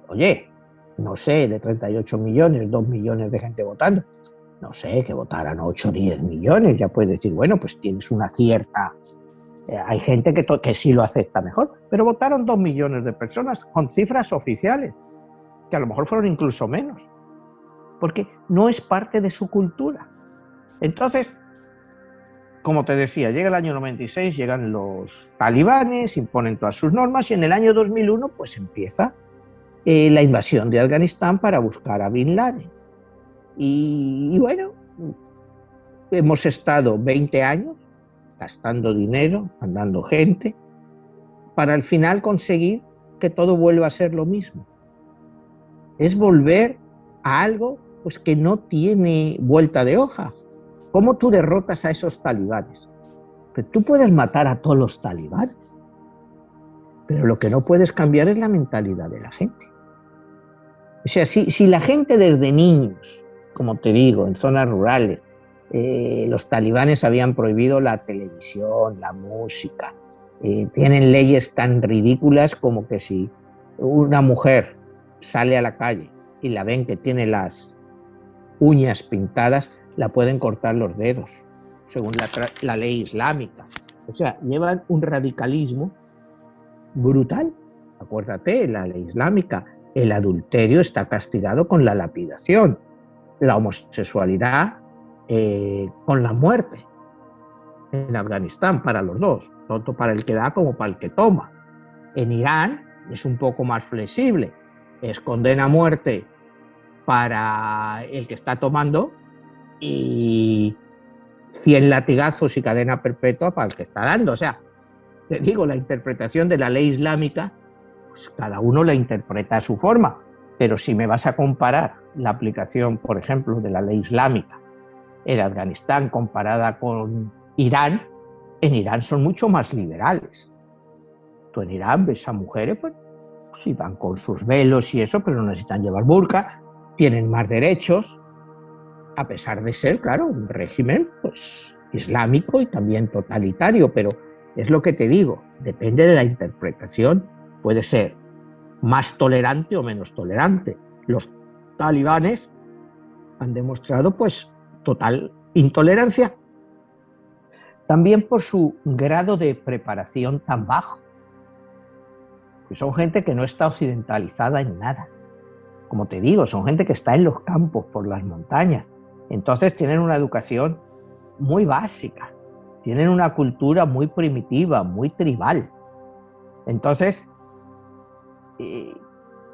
oye, no sé, de 38 millones, 2 millones de gente votando, no sé, que votaran 8 o 10 millones, ya puedes decir, bueno, pues tienes una cierta... hay gente que sí lo acepta mejor, pero votaron 2 millones de personas con cifras oficiales, que a lo mejor fueron incluso menos, porque no es parte de su cultura. Entonces, como te decía, llega el año 96, llegan los talibanes, imponen todas sus normas, y en el año 2001 pues empieza la invasión de Afganistán para buscar a Bin Laden. Y bueno, hemos estado 20 años gastando dinero, mandando gente, para al final conseguir que todo vuelva a ser lo mismo. Es volver a algo pues, que no tiene vuelta de hoja. ¿Cómo tú derrotas a esos talibanes? Que tú puedes matar a todos los talibanes, pero lo que no puedes cambiar es la mentalidad de la gente. O sea, si la gente desde niños, como te digo, en zonas rurales, los talibanes habían prohibido la televisión, la música, tienen leyes tan ridículas como que si una mujer sale a la calle y la ven que tiene las uñas pintadas, la pueden cortar los dedos, según la ley islámica. O sea, llevan un radicalismo brutal. Acuérdate, la ley islámica, el adulterio está castigado con la lapidación, la homosexualidad con la muerte. En Afganistán, para los dos, tanto para el que da como para el que toma. En Irán es un poco más flexible, es condena a muerte para el que está tomando y 100 latigazos y cadena perpetua para el que está dando. O sea, te digo, la interpretación de la ley islámica, pues cada uno la interpreta a su forma, pero si me vas a comparar la aplicación, por ejemplo, de la ley islámica en Afganistán comparada con Irán, en Irán son mucho más liberales. Tú en Irán ves a mujeres, pues sí van con sus velos y eso, pero no necesitan llevar burka, tienen más derechos, a pesar de ser, claro, un régimen pues, islámico y también totalitario, pero es lo que te digo, depende de la interpretación, puede ser más tolerante o menos tolerante. Los talibanes han demostrado pues total intolerancia, también por su grado de preparación tan bajo, que son gente que no está occidentalizada en nada. Como te digo, son gente que está en los campos, por las montañas. Entonces tienen una educación muy básica, tienen una cultura muy primitiva, muy tribal. Entonces,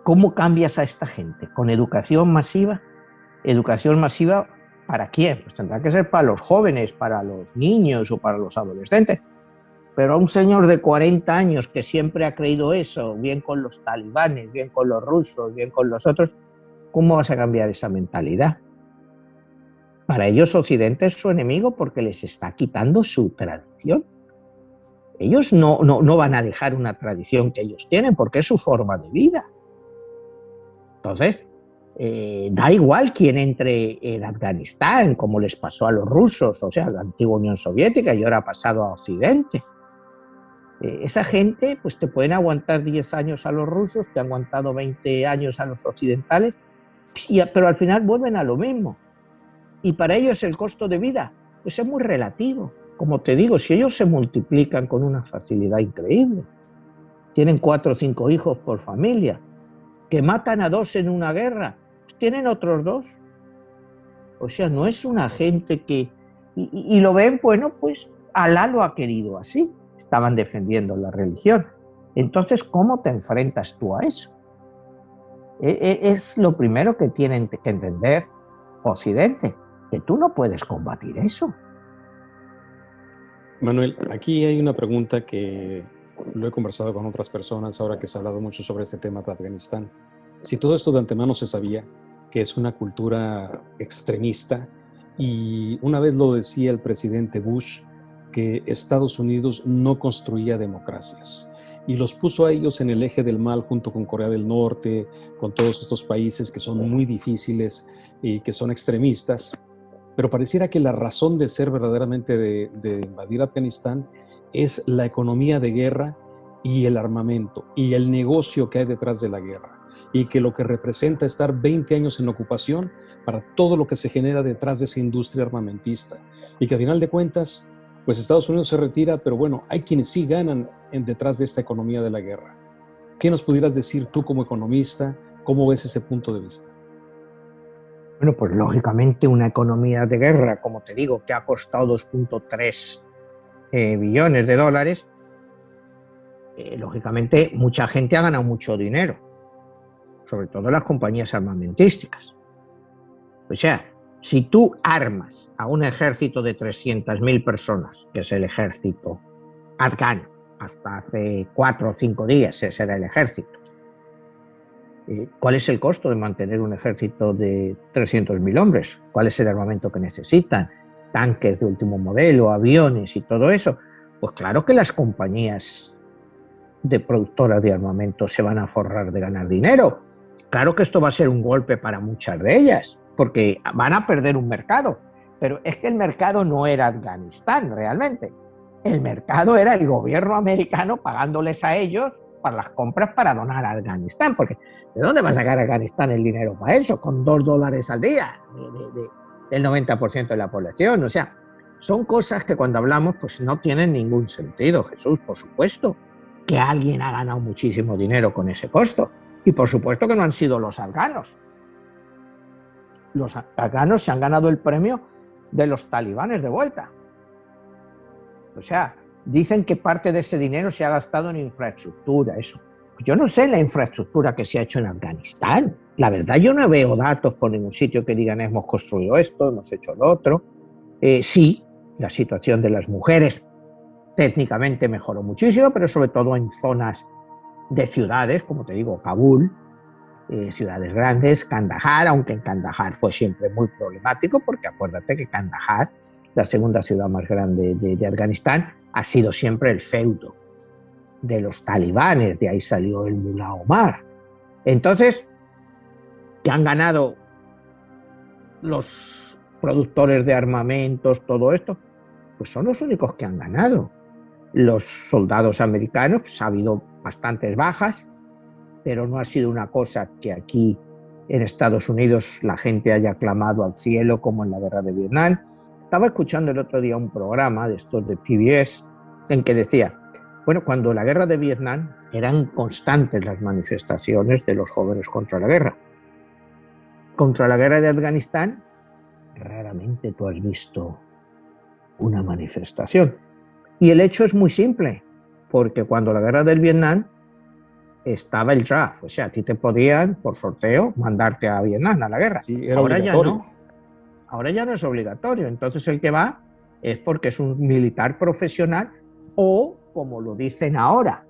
¿cómo cambias a esta gente? ¿Con educación masiva? ¿Educación masiva para quién? Pues tendrá que ser para los jóvenes, para los niños o para los adolescentes. Pero a un señor de 40 años que siempre ha creído eso, bien con los talibanes, bien con los rusos, bien con los otros, ¿cómo vas a cambiar esa mentalidad? Para ellos Occidente es su enemigo porque les está quitando su tradición. Ellos no van a dejar una tradición que ellos tienen porque es su forma de vida. Entonces, da igual quién entre en Afganistán, como les pasó a los rusos, o sea, a la antigua Unión Soviética y ahora ha pasado a Occidente. Esa gente pues te pueden aguantar 10 años a los rusos, te han aguantado 20 años a los occidentales, pero al final vuelven a lo mismo. Y para ellos el costo de vida pues es muy relativo. Como te digo, si ellos se multiplican con una facilidad increíble, tienen 4 o 5 hijos por familia, que matan a 2 en una guerra, pues tienen otros 2. O sea, no es una gente que... Y lo ven, bueno, pues Alá lo ha querido así. Estaban defendiendo la religión. Entonces, ¿cómo te enfrentas tú a eso? Es lo primero que tienen que entender Occidente, que tú no puedes combatir eso. Manuel, aquí hay una pregunta que lo he conversado con otras personas ahora que se ha hablado mucho sobre este tema de Afganistán. Si todo esto de antemano se sabía, que es una cultura extremista, y una vez lo decía el presidente Bush, que Estados Unidos no construía democracias y los puso a ellos en el eje del mal junto con Corea del Norte, con todos estos países que son muy difíciles y que son extremistas, pero pareciera que la razón de ser verdaderamente de invadir Afganistán es la economía de guerra y el armamento y el negocio que hay detrás de la guerra, y que lo que representa estar 20 años en ocupación para todo lo que se genera detrás de esa industria armamentista, y que a final de cuentas pues Estados Unidos se retira, pero bueno, hay quienes sí ganan detrás de esta economía de la guerra. ¿Qué nos pudieras decir tú como economista? ¿Cómo ves ese punto de vista? Bueno, pues lógicamente una economía de guerra, como te digo, que ha costado 2.3 billones de dólares, lógicamente mucha gente ha ganado mucho dinero. sobre todo las compañías armamentísticas. O sea, si tú armas a un ejército de 300.000 personas, que es el ejército afgano, hasta hace 4 o 5 días ese era el ejército, ¿cuál es el costo de mantener un ejército de 300.000 hombres? ¿Cuál es el armamento que necesitan? Tanques de último modelo, aviones y todo eso. Pues claro que las compañías de productoras de armamento se van a forrar de ganar dinero. Claro que esto va a ser un golpe para muchas de ellas, porque van a perder un mercado. Pero es que el mercado no era Afganistán realmente. El mercado era el gobierno americano pagándoles a ellos para las compras para donar a Afganistán, porque ¿de dónde va a sacar Afganistán el dinero para eso? Con $2 al día del 90% de la población. O sea, son cosas que cuando hablamos pues no tienen ningún sentido, Jesús. Por supuesto que alguien ha ganado muchísimo dinero con ese costo, y por supuesto que no han sido los afganos. Los afganos se han ganado el premio de los talibanes de vuelta. O sea, dicen que parte de ese dinero se ha gastado en infraestructura, eso. Yo no sé la infraestructura que se ha hecho en Afganistán. La verdad, yo no veo datos por ningún sitio que digan hemos construido esto, hemos hecho lo otro. Sí, la situación de las mujeres técnicamente mejoró muchísimo, pero sobre todo en zonas de ciudades, como te digo, Kabul, ciudades grandes, Kandahar, aunque en Kandahar fue siempre muy problemático, porque acuérdate que Kandahar, la segunda ciudad más grande de Afganistán, ha sido siempre el feudo de los talibanes, de ahí salió el Mullah Omar. Entonces, ¿qué han ganado los productores de armamentos, todo esto? Pues son los únicos que han ganado. Los soldados americanos, pues ha habido bastantes bajas, pero no ha sido una cosa que aquí en Estados Unidos la gente haya clamado al cielo como en la guerra de Vietnam. Estaba escuchando el otro día un programa de estos de PBS en que decía, bueno, cuando la guerra de Vietnam eran constantes las manifestaciones de los jóvenes contra la guerra. Contra la guerra de Afganistán, raramente tú has visto una manifestación. Y el hecho es muy simple, porque cuando la guerra del Vietnam estaba el draft, o sea, a ti te podían, por sorteo, mandarte a Vietnam, a la guerra. Sí, era ahora obligatorio. Ya no. Ahora ya no es obligatorio. Entonces el que va es porque es un militar profesional o, como lo dicen ahora,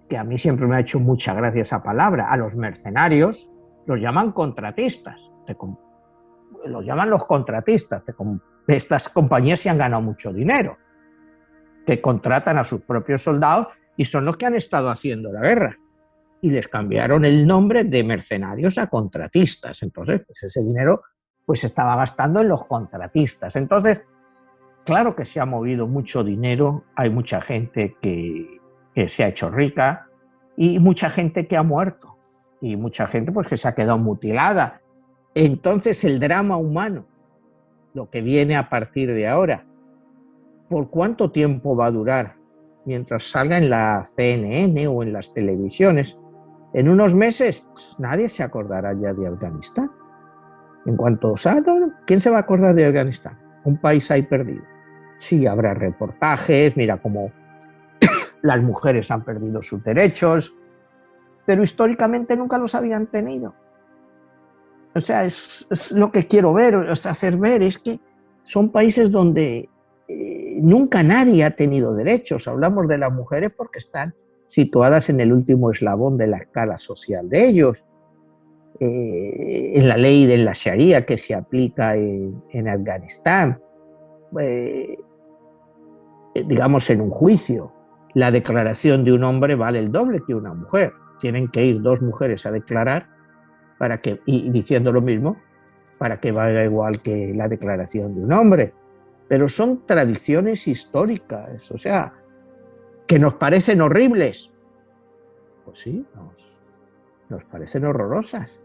que a mí siempre me ha hecho mucha gracia esa palabra, a los mercenarios los llaman contratistas. Los llaman los contratistas. Estas compañías se han ganado mucho dinero, que contratan a sus propios soldados y son los que han estado haciendo la guerra. Y les cambiaron el nombre de mercenarios a contratistas. Entonces, pues ese dinero pues se estaba gastando en los contratistas. Entonces, claro que se ha movido mucho dinero, hay mucha gente que se ha hecho rica y mucha gente que ha muerto y mucha gente pues que se ha quedado mutilada. Entonces, el drama humano, lo que viene a partir de ahora, ¿por cuánto tiempo va a durar? Mientras salga en la CNN o en las televisiones, en unos meses pues, nadie se acordará ya de Afganistán. En cuanto salga, ¿quién se va a acordar de Afganistán? Un país ahí perdido. Sí, habrá reportajes, mira cómo las mujeres han perdido sus derechos, pero históricamente nunca los habían tenido. O sea, es lo que quiero ver, o sea, hacer ver, es que son países donde nunca nadie ha tenido derechos. Hablamos de las mujeres porque están situadas en el último eslabón de la escala social de ellos. En la ley de la Sharia que se aplica en Afganistán, digamos en un juicio, la declaración de un hombre vale el doble que una mujer. Tienen que ir 2 mujeres a declarar y diciendo lo mismo para que valga igual que la declaración de un hombre. Pero son tradiciones históricas, o sea, que nos parecen horribles. Pues sí, nos parecen horrorosas.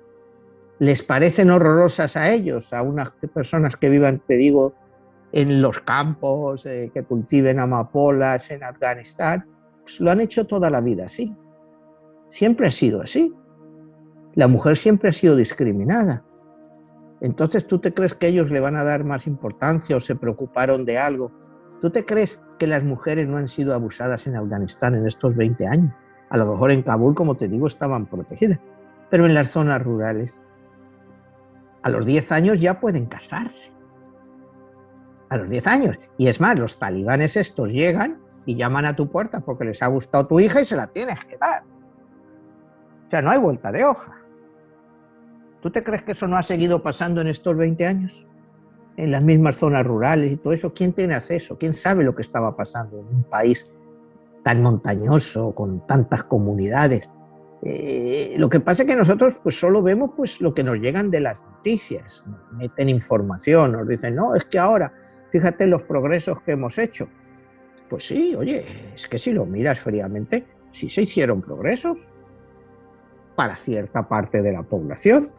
Les parecen horrorosas a ellos, a unas personas que vivan, te digo, en los campos, que cultiven amapolas en Afganistán. Pues lo han hecho toda la vida así. Siempre ha sido así. La mujer siempre ha sido discriminada. Entonces, ¿tú te crees que ellos le van a dar más importancia o se preocuparon de algo? ¿Tú te crees que las mujeres no han sido abusadas en Afganistán en estos 20 años? A lo mejor en Kabul, como te digo, estaban protegidas. pero en las zonas rurales a los 10 años ya pueden casarse. A los 10 años. Y es más, los talibanes estos llegan y llaman a tu puerta porque les ha gustado tu hija y se la tienes que dar. O sea, no hay vuelta de hoja. ¿Tú te crees que eso no ha seguido pasando en estos 20 años? En las mismas zonas rurales y todo eso. ¿Quién tiene acceso? ¿Quién sabe lo que estaba pasando en un país tan montañoso, con tantas comunidades? Lo que pasa es que nosotros pues solo vemos pues lo que nos llegan de las noticias, nos meten información, nos dicen, no, es que ahora, fíjate los progresos que hemos hecho. Pues sí, oye, es que si lo miras fríamente, sí se hicieron progresos para cierta parte de la población,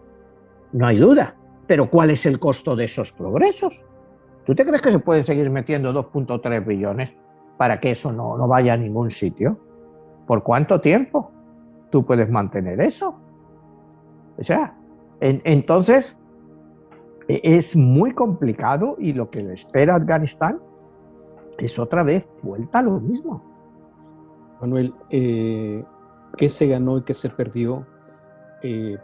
no hay duda, pero ¿cuál es el costo de esos progresos? ¿Tú te crees que se pueden seguir metiendo 2.3 billones para que eso no vaya a ningún sitio? ¿Por cuánto tiempo tú puedes mantener eso? O sea, entonces es muy complicado y lo que le espera a Afganistán es otra vez vuelta a lo mismo. Manuel, ¿qué se ganó y qué se perdió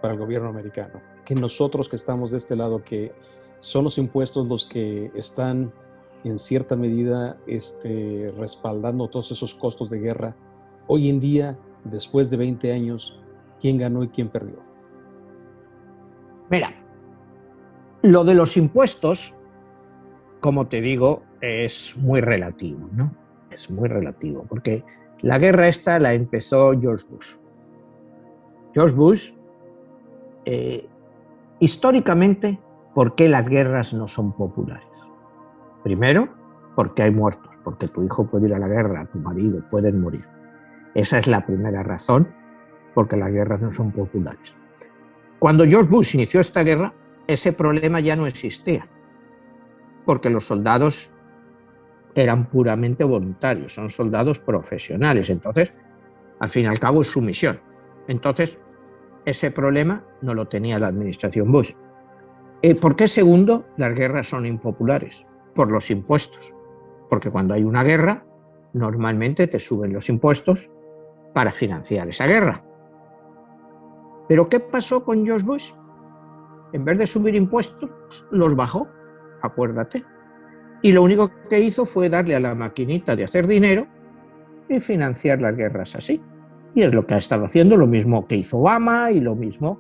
para el gobierno americano? Que nosotros que estamos de este lado, que son los impuestos los que están en cierta medida respaldando todos esos costos de guerra, hoy en día, después de 20 años, ¿quién ganó y quién perdió? Mira, lo de los impuestos, como te digo, es muy relativo, ¿no? Es muy relativo, porque la guerra esta la empezó George Bush. George Bush, históricamente, ¿por qué las guerras no son populares? Primero, porque hay muertos, porque tu hijo puede ir a la guerra, tu marido pueden morir. Esa es la primera razón porque las guerras no son populares. Cuando George Bush inició esta guerra, ese problema ya no existía, porque los soldados eran puramente voluntarios, son soldados profesionales, entonces, al fin y al cabo, es su misión. Entonces, ese problema no lo tenía la administración Bush. ¿Por qué, segundo, las guerras son impopulares? Por los impuestos, porque cuando hay una guerra, normalmente te suben los impuestos para financiar esa guerra. ¿Pero qué pasó con George Bush? En vez de subir impuestos, los bajó, acuérdate. Y lo único que hizo fue darle a la maquinita de hacer dinero y financiar las guerras así. Y es lo que ha estado haciendo, lo mismo que hizo Obama y lo mismo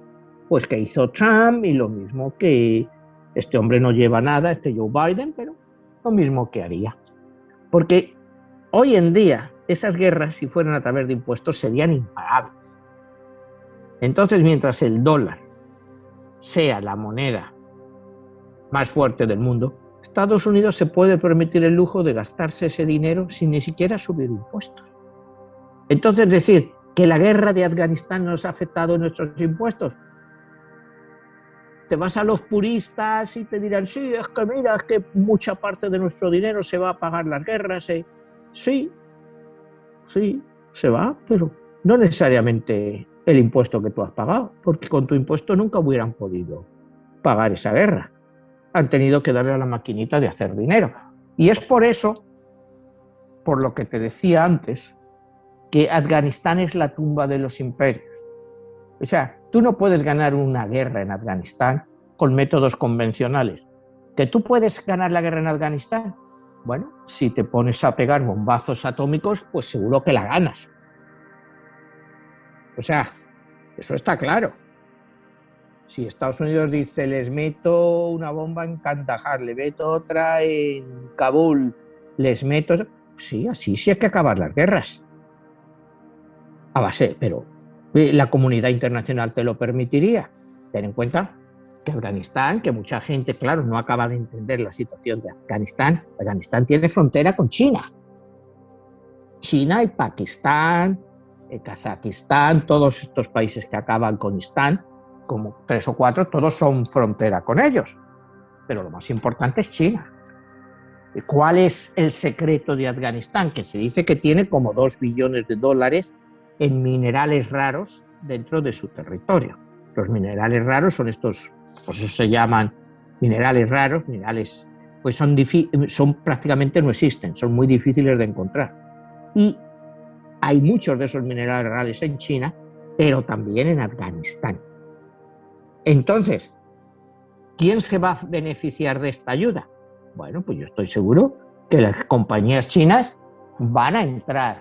pues que hizo Trump y lo mismo que este hombre no lleva nada, Joe Biden, pero lo mismo que haría. Porque hoy en día esas guerras, si fueran a través de impuestos, serían impagables. Entonces, mientras el dólar sea la moneda más fuerte del mundo, Estados Unidos se puede permitir el lujo de gastarse ese dinero sin ni siquiera subir impuestos. Entonces, decir que la guerra de Afganistán nos ha afectado en nuestros impuestos, te vas a los puristas y te dirán, sí, es que mira, es que mucha parte de nuestro dinero se va a pagar las guerras. Sí, se va, pero no necesariamente el impuesto que tú has pagado, porque con tu impuesto nunca hubieran podido pagar esa guerra. Han tenido que darle a la maquinita de hacer dinero. Y es por eso, por lo que te decía antes, que Afganistán es la tumba de los imperios. O sea, tú no puedes ganar una guerra en Afganistán con métodos convencionales. ¿Que tú puedes ganar la guerra en Afganistán? Bueno, si te pones a pegar bombazos atómicos, pues seguro que la ganas. O sea, eso está claro. Si Estados Unidos dice, les meto una bomba en Kandahar, le meto otra en Kabul, les meto... Sí, así sí hay que acabar las guerras. A base, pero la comunidad internacional te lo permitiría. Ten en cuenta que Afganistán, que mucha gente, claro, no acaba de entender la situación de Afganistán. Afganistán tiene frontera con China. China y Pakistán, Kazajistán, todos estos países que acaban con Istán, como 3 o 4, todos son frontera con ellos. Pero lo más importante es China. ¿Cuál es el secreto de Afganistán? Que se dice que tiene como 2 billones de dólares en minerales raros dentro de su territorio. Los minerales raros son estos, por eso se llaman minerales raros, minerales, pues son prácticamente no existen, son muy difíciles de encontrar. Y hay muchos de esos minerales raros en China, pero también en Afganistán. Entonces, ¿quién se va a beneficiar de esta ayuda? Bueno, pues yo estoy seguro que las compañías chinas van a entrar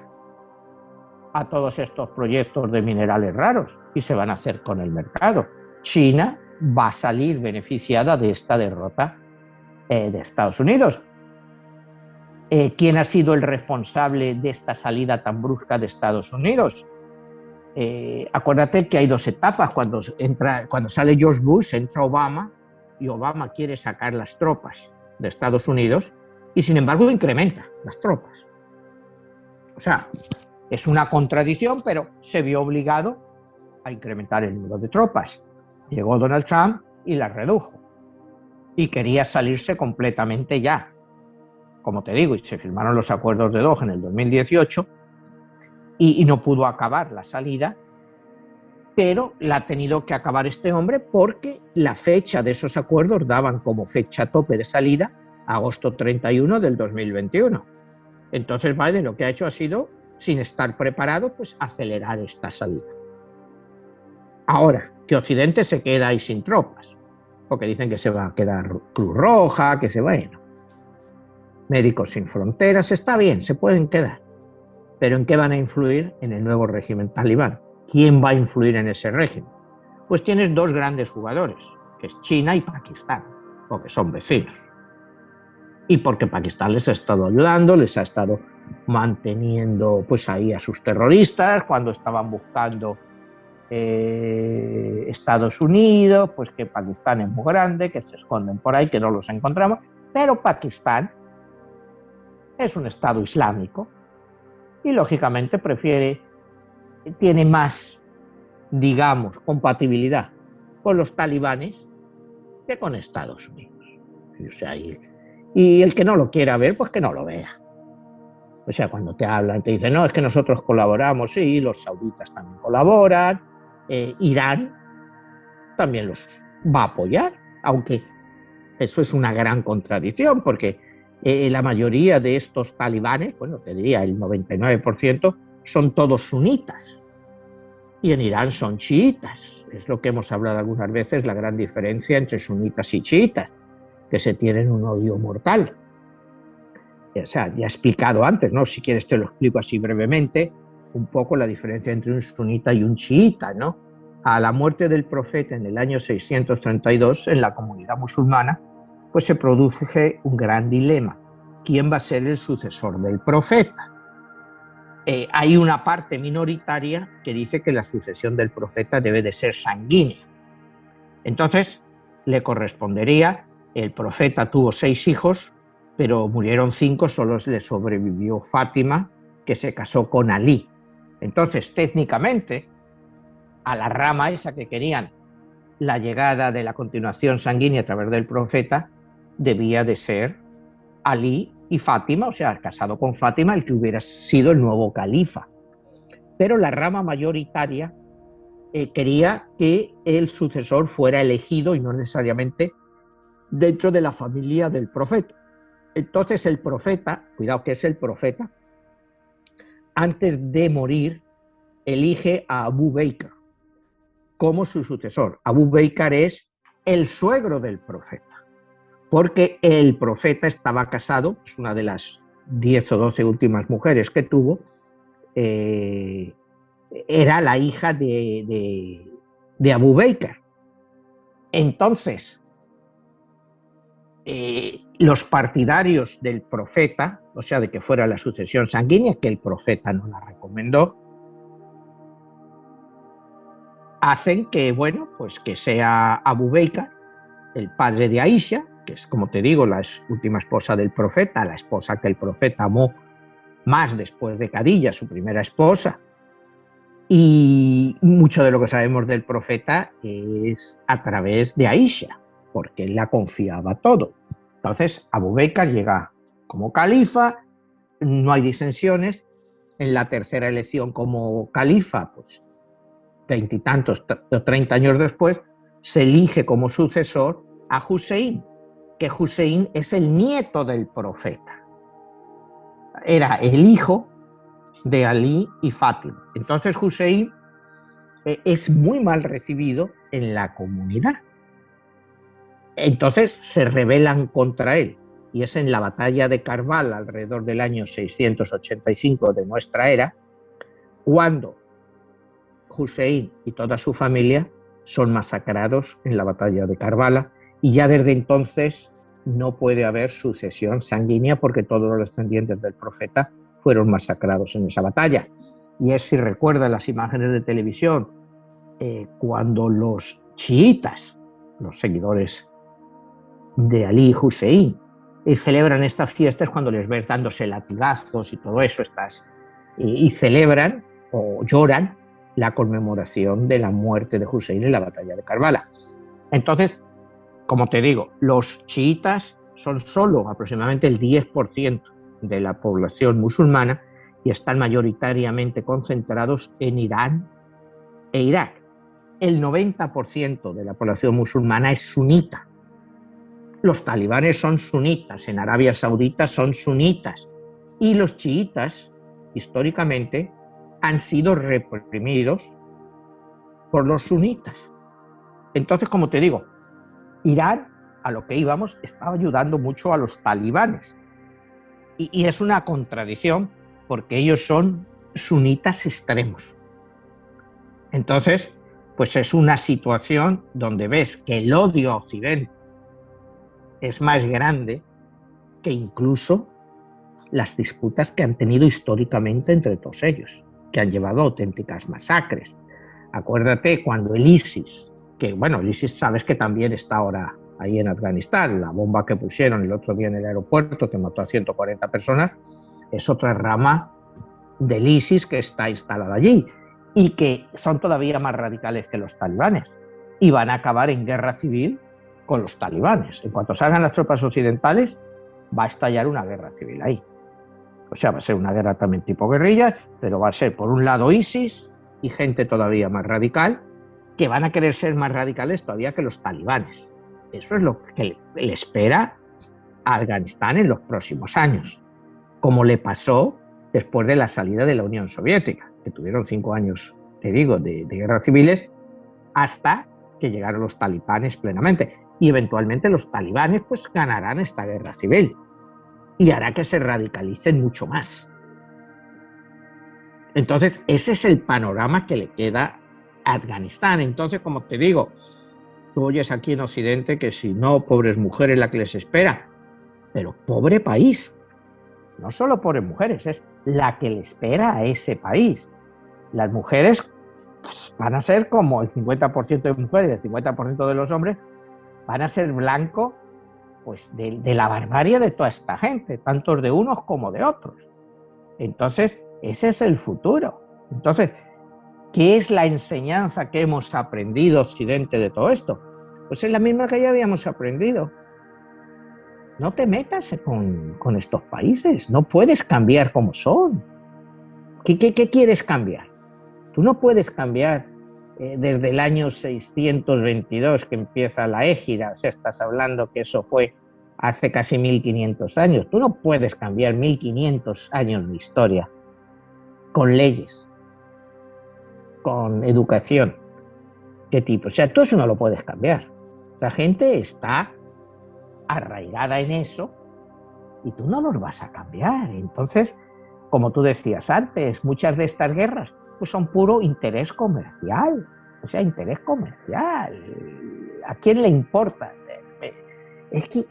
a todos estos proyectos de minerales raros y se van a hacer con el mercado. China va a salir beneficiada de esta derrota de Estados Unidos. ¿Quién ha sido el responsable de esta salida tan brusca de Estados Unidos? Acuérdate que hay dos etapas. Cuando sale George Bush, entra Obama y Obama quiere sacar las tropas de Estados Unidos y sin embargo incrementa las tropas. O sea, es una contradicción, pero se vio obligado a incrementar el número de tropas. Llegó Donald Trump y las redujo. Y quería salirse completamente ya. Como te digo, y se firmaron los acuerdos de Doha en el 2018 y no pudo acabar la salida, pero la ha tenido que acabar este hombre porque la fecha de esos acuerdos daban como fecha tope de salida agosto 31 del 2021. Entonces Biden lo que ha hecho ha sido, sin estar preparado, pues acelerar esta salida. Ahora, que Occidente se queda ahí sin tropas, porque dicen que se va a quedar Cruz Roja, que se va, bueno. Médicos Sin Fronteras, está bien, se pueden quedar. ¿Pero en qué van a influir? En el nuevo régimen talibán. ¿Quién va a influir en ese régimen? Pues tienes dos grandes jugadores, que es China y Pakistán, porque son vecinos. Y porque Pakistán les ha estado ayudando, les ha estado manteniendo pues ahí a sus terroristas cuando estaban buscando Estados Unidos, pues que Pakistán es muy grande, que se esconden por ahí, que no los encontramos, pero Pakistán es un estado islámico y lógicamente tiene más, digamos, compatibilidad con los talibanes que con Estados Unidos. O sea, y el que no lo quiera ver, pues que no lo vea. O sea, cuando te hablan, te dicen, no, es que nosotros colaboramos, sí, los sauditas también colaboran, Irán también los va a apoyar, aunque eso es una gran contradicción, porque la mayoría de estos talibanes, bueno, te diría el 99%, son todos sunitas. Y en Irán son chiitas. Es lo que hemos hablado algunas veces, la gran diferencia entre sunitas y chiitas, que se tienen un odio mortal. O sea, ya he explicado antes, ¿no? Si quieres te lo explico así brevemente, un poco la diferencia entre un sunita y un chiita, ¿no? A la muerte del profeta en el año 632, en la comunidad musulmana, pues se produce un gran dilema. ¿Quién va a ser el sucesor del profeta? Hay una parte minoritaria que dice que la sucesión del profeta debe de ser sanguínea. Entonces, le correspondería, el profeta tuvo 6 hijos, pero murieron 5, solo le sobrevivió Fátima, que se casó con Alí. Entonces, técnicamente, a la rama esa que querían la llegada de la continuación sanguínea a través del profeta, debía de ser Alí y Fátima, o sea, casado con Fátima, el que hubiera sido el nuevo califa. Pero la rama mayoritaria quería que el sucesor fuera elegido y no necesariamente dentro de la familia del profeta. Entonces el profeta, cuidado que es el profeta, antes de morir elige a Abu Bakr como su sucesor. Abu Bakr es el suegro del profeta, porque el profeta estaba casado, es una de las 10 o 12 últimas mujeres que tuvo, era la hija de Abu Bakr. Entonces, los partidarios del profeta, o sea, de que fuera la sucesión sanguínea, que el profeta no la recomendó, hacen que, bueno, pues que sea Abu Bakr, el padre de Aisha, que es, como te digo, la última esposa del profeta, la esposa que el profeta amó más después de Khadija, su primera esposa. Y mucho de lo que sabemos del profeta es a través de Aisha, porque él la confiaba todo. Entonces, Abu Bakr llega como califa, no hay disensiones. En la tercera elección como califa, pues 20 y tantos, 30 años después, se elige como sucesor a Hussein, que Hussein es el nieto del profeta. Era el hijo de Alí y Fátima. Entonces Hussein es muy mal recibido en la comunidad. Entonces se rebelan contra él, y es en la batalla de Karbala, alrededor del año 685 de nuestra era, cuando Hussein y toda su familia son masacrados en la batalla de Karbala, y ya desde entonces no puede haber sucesión sanguínea porque todos los descendientes del profeta fueron masacrados en esa batalla. Y es, si recuerdan las imágenes de televisión, cuando los chiitas, los seguidores de Ali Hussein, celebran estas fiestas, cuando les ves dándose latigazos y todo eso, y celebran o lloran la conmemoración de la muerte de Hussein en la batalla de Karbala. Entonces, como te digo, los chiitas son solo aproximadamente el 10% de la población musulmana y están mayoritariamente concentrados en Irán e Irak. El 90% de la población musulmana es sunita. Los talibanes son sunitas, en Arabia Saudita son sunitas, y los chiitas, históricamente, han sido reprimidos por los sunitas. Entonces, como te digo, Irán, a lo que íbamos, estaba ayudando mucho a los talibanes. Y es una contradicción, porque ellos son sunitas extremos. Entonces, pues es una situación donde ves que el odio a Occidente es más grande que incluso las disputas que han tenido históricamente entre todos ellos, que han llevado a auténticas masacres. Acuérdate cuando el ISIS, que bueno, el ISIS sabes que también está ahora ahí en Afganistán, la bomba que pusieron el otro día en el aeropuerto que mató a 140 personas, es otra rama del ISIS que está instalada allí y que son todavía más radicales que los talibanes y van a acabar en guerra civil con los talibanes. En cuanto salgan las tropas occidentales, va a estallar una guerra civil ahí. O sea, va a ser una guerra también tipo guerrilla, pero va a ser por un lado ISIS y gente todavía más radical, que van a querer ser más radicales todavía que los talibanes. Eso es lo que le espera a Afganistán en los próximos años, como le pasó después de la salida de la Unión Soviética, que tuvieron 5 años, te digo, de guerras civiles, hasta que llegaron los talibanes plenamente. Y eventualmente los talibanes pues ganarán esta guerra civil y hará que se radicalicen mucho más. Entonces, ese es el panorama que le queda a Afganistán. Entonces, como te digo, tú oyes aquí en Occidente que si no, pobres mujeres la que les espera, pero pobre país. No solo pobres mujeres, es la que le espera a ese país. Las mujeres pues, van a ser como el 50% de mujeres y el 50% de los hombres, van a ser blanco pues, de la barbarie de toda esta gente, tanto de unos como de otros. Entonces, ese es el futuro. Entonces, ¿qué es la enseñanza que hemos aprendido Occidente de todo esto? Pues es la misma que ya habíamos aprendido. No te metas con estos países, no puedes cambiar como son. ¿Qué quieres cambiar? Tú no puedes cambiar desde el año 622 que empieza la Égira, o sea, estás hablando que eso fue hace casi 1500 años. Tú no puedes cambiar 1500 años de historia con leyes, con educación. ¿Qué tipo? O sea, tú eso no lo puedes cambiar. Esa gente está arraigada en eso y tú no los vas a cambiar. Entonces, como tú decías antes, muchas de estas guerras pues son puro interés comercial. O sea, interés comercial. ¿A quién le importa? Es que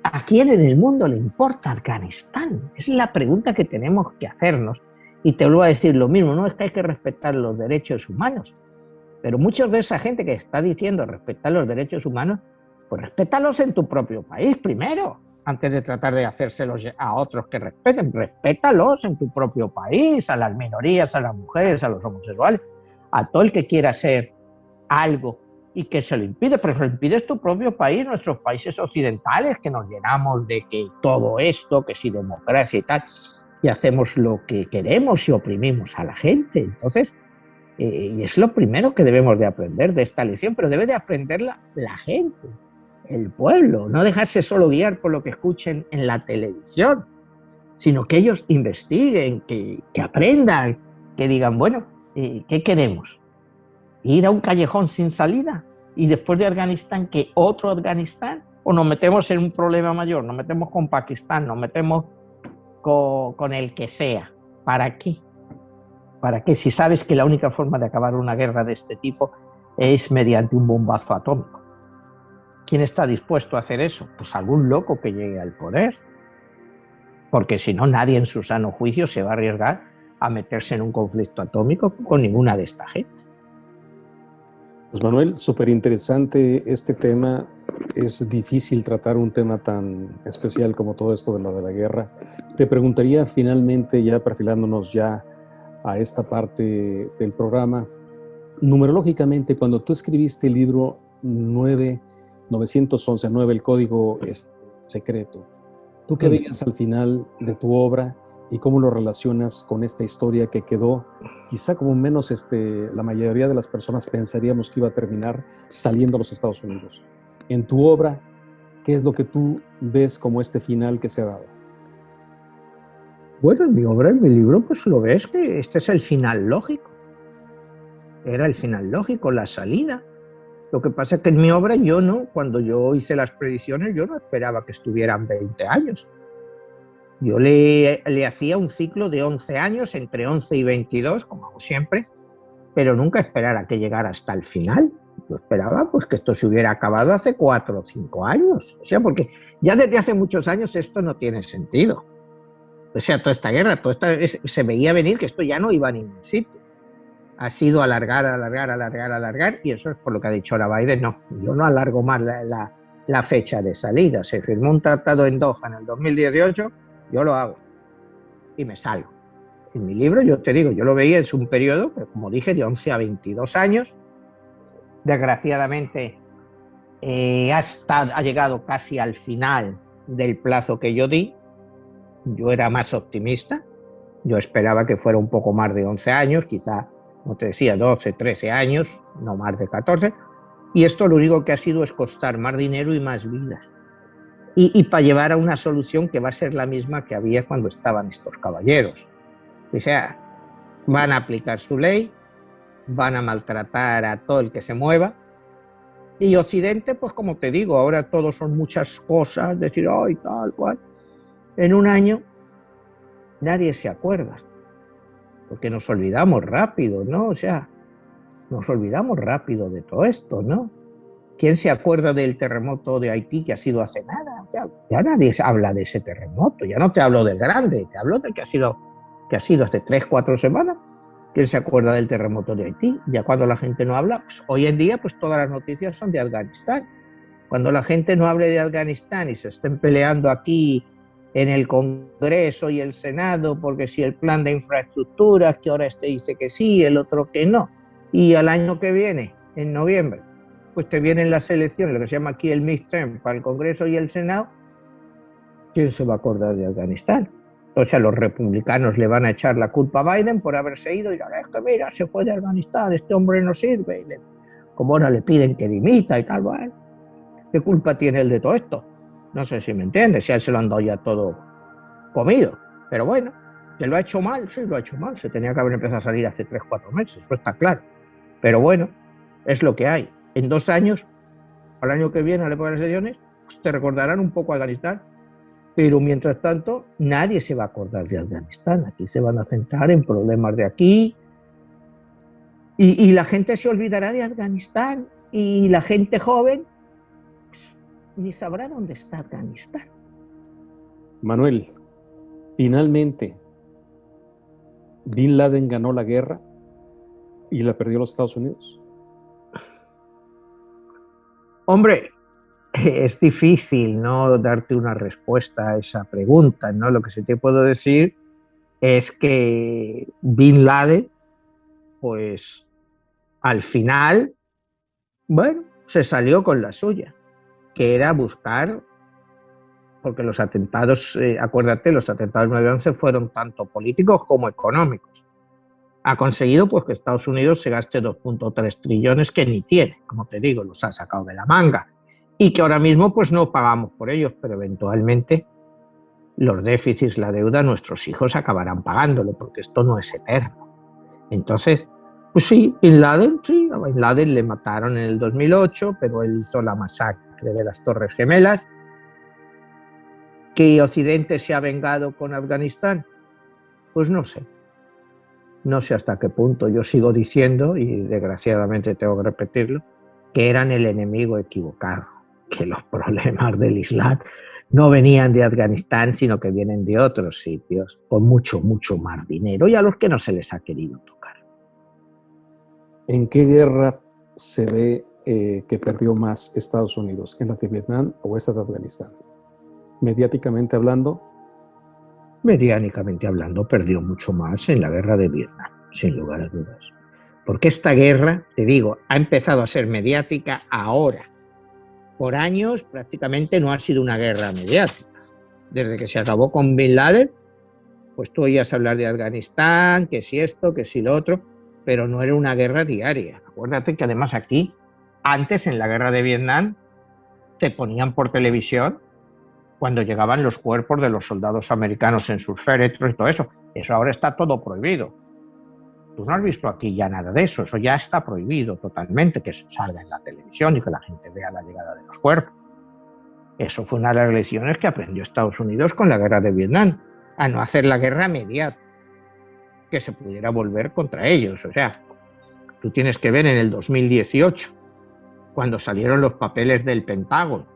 ¿a quién en el mundo le importa Afganistán? Es la pregunta que tenemos que hacernos. Y te vuelvo a decir lo mismo, no es que hay que respetar los derechos humanos, pero muchos de esa gente que está diciendo respetar los derechos humanos, pues respétalos en tu propio país primero, antes de tratar de hacérselos a otros que respeten. Respétalos en tu propio país, a las minorías, a las mujeres, a los homosexuales, a todo el que quiera hacer algo y que se lo impide, pero se lo impide tu propio país, nuestros países occidentales, que nos llenamos de que todo esto, que si democracia y tal, y hacemos lo que queremos y oprimimos a la gente. Entonces, es lo primero que debemos de aprender de esta lección, pero debe de aprenderla la gente, el pueblo, no dejarse solo guiar por lo que escuchen en la televisión, sino que ellos investiguen, que aprendan, que digan, bueno, ¿qué queremos? ir a un callejón sin salida y después de Afganistán, ¿qué otro Afganistán? O nos metemos en un problema mayor, nos metemos con Pakistán, nos metemos con el que sea. ¿Para qué? ¿Para qué? Si sabes que la única forma de acabar una guerra de este tipo es mediante un bombazo atómico. ¿Quién está dispuesto a hacer eso? Pues algún loco que llegue al poder. Porque si no, nadie en su sano juicio se va a arriesgar a meterse en un conflicto atómico con ninguna de esta gente. Pues Manuel, súper interesante este tema. Es difícil tratar un tema tan especial como todo esto de lo de la guerra. Te preguntaría finalmente, ya perfilándonos ya a esta parte del programa, numerológicamente, cuando tú escribiste el libro 911, el código secreto, ¿tú qué veías al final de tu obra y cómo lo relacionas con esta historia que quedó, quizá como menos la mayoría de las personas pensaríamos que iba a terminar saliendo a los Estados Unidos? En tu obra, ¿qué es lo que tú ves como este final que se ha dado? Bueno, en mi obra, en mi libro, pues lo ves que este es el final lógico. Era el final lógico, la salida. Lo que pasa es que en mi obra yo no, cuando yo hice las predicciones, yo no esperaba que estuvieran 20 años. Yo le hacía un ciclo de 11 años, entre 11 y 22, como hago siempre, pero nunca esperara que llegara hasta el final. Yo esperaba pues que esto se hubiera acabado hace 4 o 5 años. O sea, porque ya desde hace muchos años esto no tiene sentido. O sea, toda esta guerra, se veía venir que esto ya no iba a ningún sitio. Ha sido alargar, y eso es por lo que ha dicho ahora Biden. No, yo no alargo más la fecha de salida. Se firmó un tratado en Doha en el 2018, yo lo hago y me salgo. En mi libro, yo te digo, yo lo veía, es un periodo, como dije, de 11 a 22 años. Desgraciadamente, ha llegado casi al final del plazo que yo di. Yo era más optimista. Yo esperaba que fuera un poco más de 11 años, quizá, como te decía, 12, 13 años, no más de 14. Y esto lo único que ha sido es costar más dinero y más vidas. Y para llevar a una solución que va a ser la misma que había cuando estaban estos caballeros. O sea, van a aplicar su ley, van a maltratar a todo el que se mueva. Y Occidente, pues como te digo, ahora todos son muchas cosas, decir, ay, tal cual. En un año nadie se acuerda, porque nos olvidamos rápido, ¿no? O sea, nos olvidamos rápido de todo esto, ¿no? ¿Quién se acuerda del terremoto de Haití que ha sido hace nada? Ya nadie habla de ese terremoto, ya no te hablo del grande, te hablo del que ha sido hace 3, 4 semanas. ¿Quién se acuerda del terremoto de Haití? Ya cuando la gente no habla, pues hoy en día pues todas las noticias son de Afganistán. Cuando la gente no hable de Afganistán y se estén peleando aquí en el Congreso y el Senado, porque si el plan de infraestructuras, que ahora este dice que sí, el otro que no, y al año que viene, en noviembre, pues te vienen las elecciones, lo que se llama aquí el midterm, para el Congreso y el Senado, ¿quién se va a acordar de Afganistán? O sea, los republicanos le van a echar la culpa a Biden por haberse ido y dirán, es que mira, se fue de Afganistán, este hombre no sirve, y como ahora le piden que dimita y tal, bueno, ¿qué culpa tiene él de todo esto? No sé si me entiendes, si a él se lo han dado ya todo comido, pero bueno, que lo ha hecho mal, sí, lo ha hecho mal, se tenía que haber empezado a salir hace 3, 4 meses, eso está claro, pero bueno, es lo que hay. En 2 años, al año que viene, a la época de las elecciones, pues te recordarán un poco a Afganistán, pero mientras tanto, nadie se va a acordar de Afganistán, aquí se van a centrar en problemas de aquí, y la gente se olvidará de Afganistán, y la gente joven ni sabrá dónde está Afganistán. Manuel, finalmente, ¿Bin Laden ganó la guerra y la perdió los Estados Unidos? Hombre, es difícil no darte una respuesta a esa pregunta, ¿no? Lo que sí te puedo decir es que Bin Laden, pues al final, bueno, se salió con la suya, que era buscar, porque los atentados, acuérdate, los atentados 9/11 fueron tanto políticos como económicos. Ha conseguido pues que Estados Unidos se gaste 2.3 trillones que ni tiene, como te digo, los ha sacado de la manga. Y que ahora mismo pues no pagamos por ellos, pero eventualmente los déficits, la deuda, nuestros hijos acabarán pagándolo, porque esto no es eterno. Entonces, Pues sí, Bin Laden, sí, a Bin Laden le mataron en el 2008, pero él hizo la masacre de las Torres Gemelas. ¿Que Occidente se ha vengado con Afganistán? Pues no sé. No sé hasta qué punto. Yo sigo diciendo, y desgraciadamente tengo que repetirlo, que eran el enemigo equivocado, que los problemas del Islam no venían de Afganistán, sino que vienen de otros sitios, con mucho, mucho más dinero, y a los que no se les ha querido tocar. ¿En qué guerra se ve que perdió más Estados Unidos? ¿En la de Vietnam o esta de Afganistán? Mediáticamente hablando. Mediáticamente hablando, perdió mucho más en la guerra de Vietnam, sin lugar a dudas. Porque esta guerra, te digo, ha empezado a ser mediática ahora. Por años prácticamente no ha sido una guerra mediática. Desde que se acabó con Bin Laden, pues tú oías hablar de Afganistán, que si esto, que si lo otro, pero no era una guerra diaria. Acuérdate que además aquí, antes en la guerra de Vietnam, te ponían por televisión cuando llegaban los cuerpos de los soldados americanos en sus féretros y todo eso. Eso ahora está todo prohibido. Tú no has visto aquí ya nada de eso. Eso ya está prohibido totalmente, que eso salga en la televisión y que la gente vea la llegada de los cuerpos. Eso fue una de las lecciones que aprendió Estados Unidos con la guerra de Vietnam, a no hacer la guerra mediática, que se pudiera volver contra ellos. O sea, tú tienes que ver en el 2018, cuando salieron los papeles del Pentágono,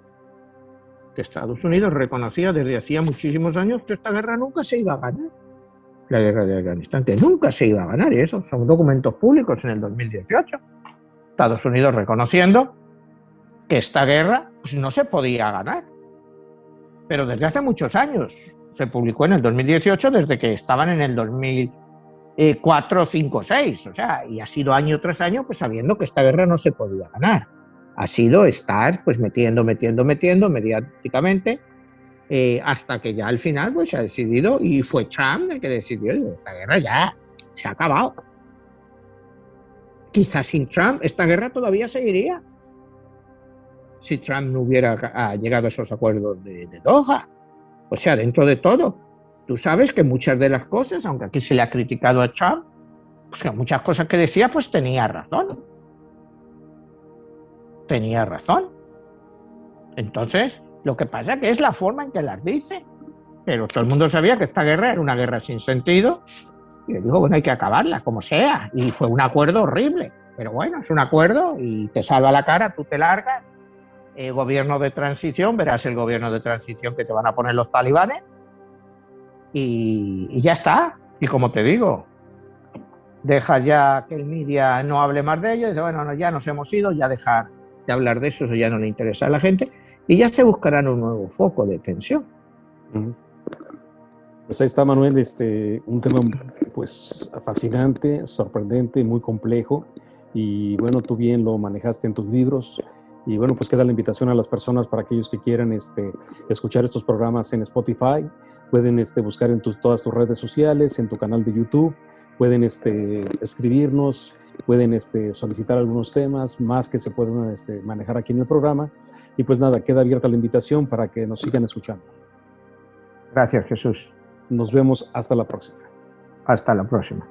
que Estados Unidos reconocía desde hacía muchísimos años que esta guerra nunca se iba a ganar. La guerra de Afganistán, que nunca se iba a ganar, y eso son documentos públicos en el 2018. Estados Unidos reconociendo que esta guerra pues, no se podía ganar. Pero desde hace muchos años. Se publicó en el 2018 desde que estaban en el 2004, 5, 6. O sea, y ha sido año tras año pues sabiendo que esta guerra no se podía ganar. Ha sido estar pues metiendo mediáticamente hasta que ya al final pues se ha decidido, y fue Trump el que decidió, y esta guerra ya se ha acabado. Quizás sin Trump esta guerra todavía seguiría, si Trump no hubiera llegado a esos acuerdos de Doha. O sea, dentro de todo, tú sabes que muchas de las cosas, aunque aquí se le ha criticado a Trump, pues que muchas cosas que decía pues tenía razón. Tenía razón. Entonces, lo que pasa es que es la forma en que las dice. Pero todo el mundo sabía que esta guerra era una guerra sin sentido. Y le dijo, bueno, hay que acabarla, como sea. Y fue un acuerdo horrible. Pero bueno, es un acuerdo y te salva la cara, tú te largas. Gobierno de transición, verás el gobierno de transición que te van a poner los talibanes. Y ya está. Y como te digo, deja ya que el media no hable más de ello. Dice, bueno, no, ya nos hemos ido, ya dejar de hablar de eso ya no le interesa a la gente. Y ya se buscarán un nuevo foco de tensión. Pues ahí está, Manuel, un tema pues fascinante, sorprendente, muy complejo, y bueno, tú bien lo manejaste en tus libros, y bueno, pues queda la invitación a las personas para aquellos que quieran escuchar estos programas en Spotify, pueden buscar en todas tus redes sociales, en tu canal de YouTube, pueden escribirnos, pueden solicitar algunos temas más que se pueden manejar aquí en el programa, y pues nada, queda abierta la invitación para que nos sigan escuchando. Gracias, Jesús. Nos vemos hasta la próxima. Hasta la próxima.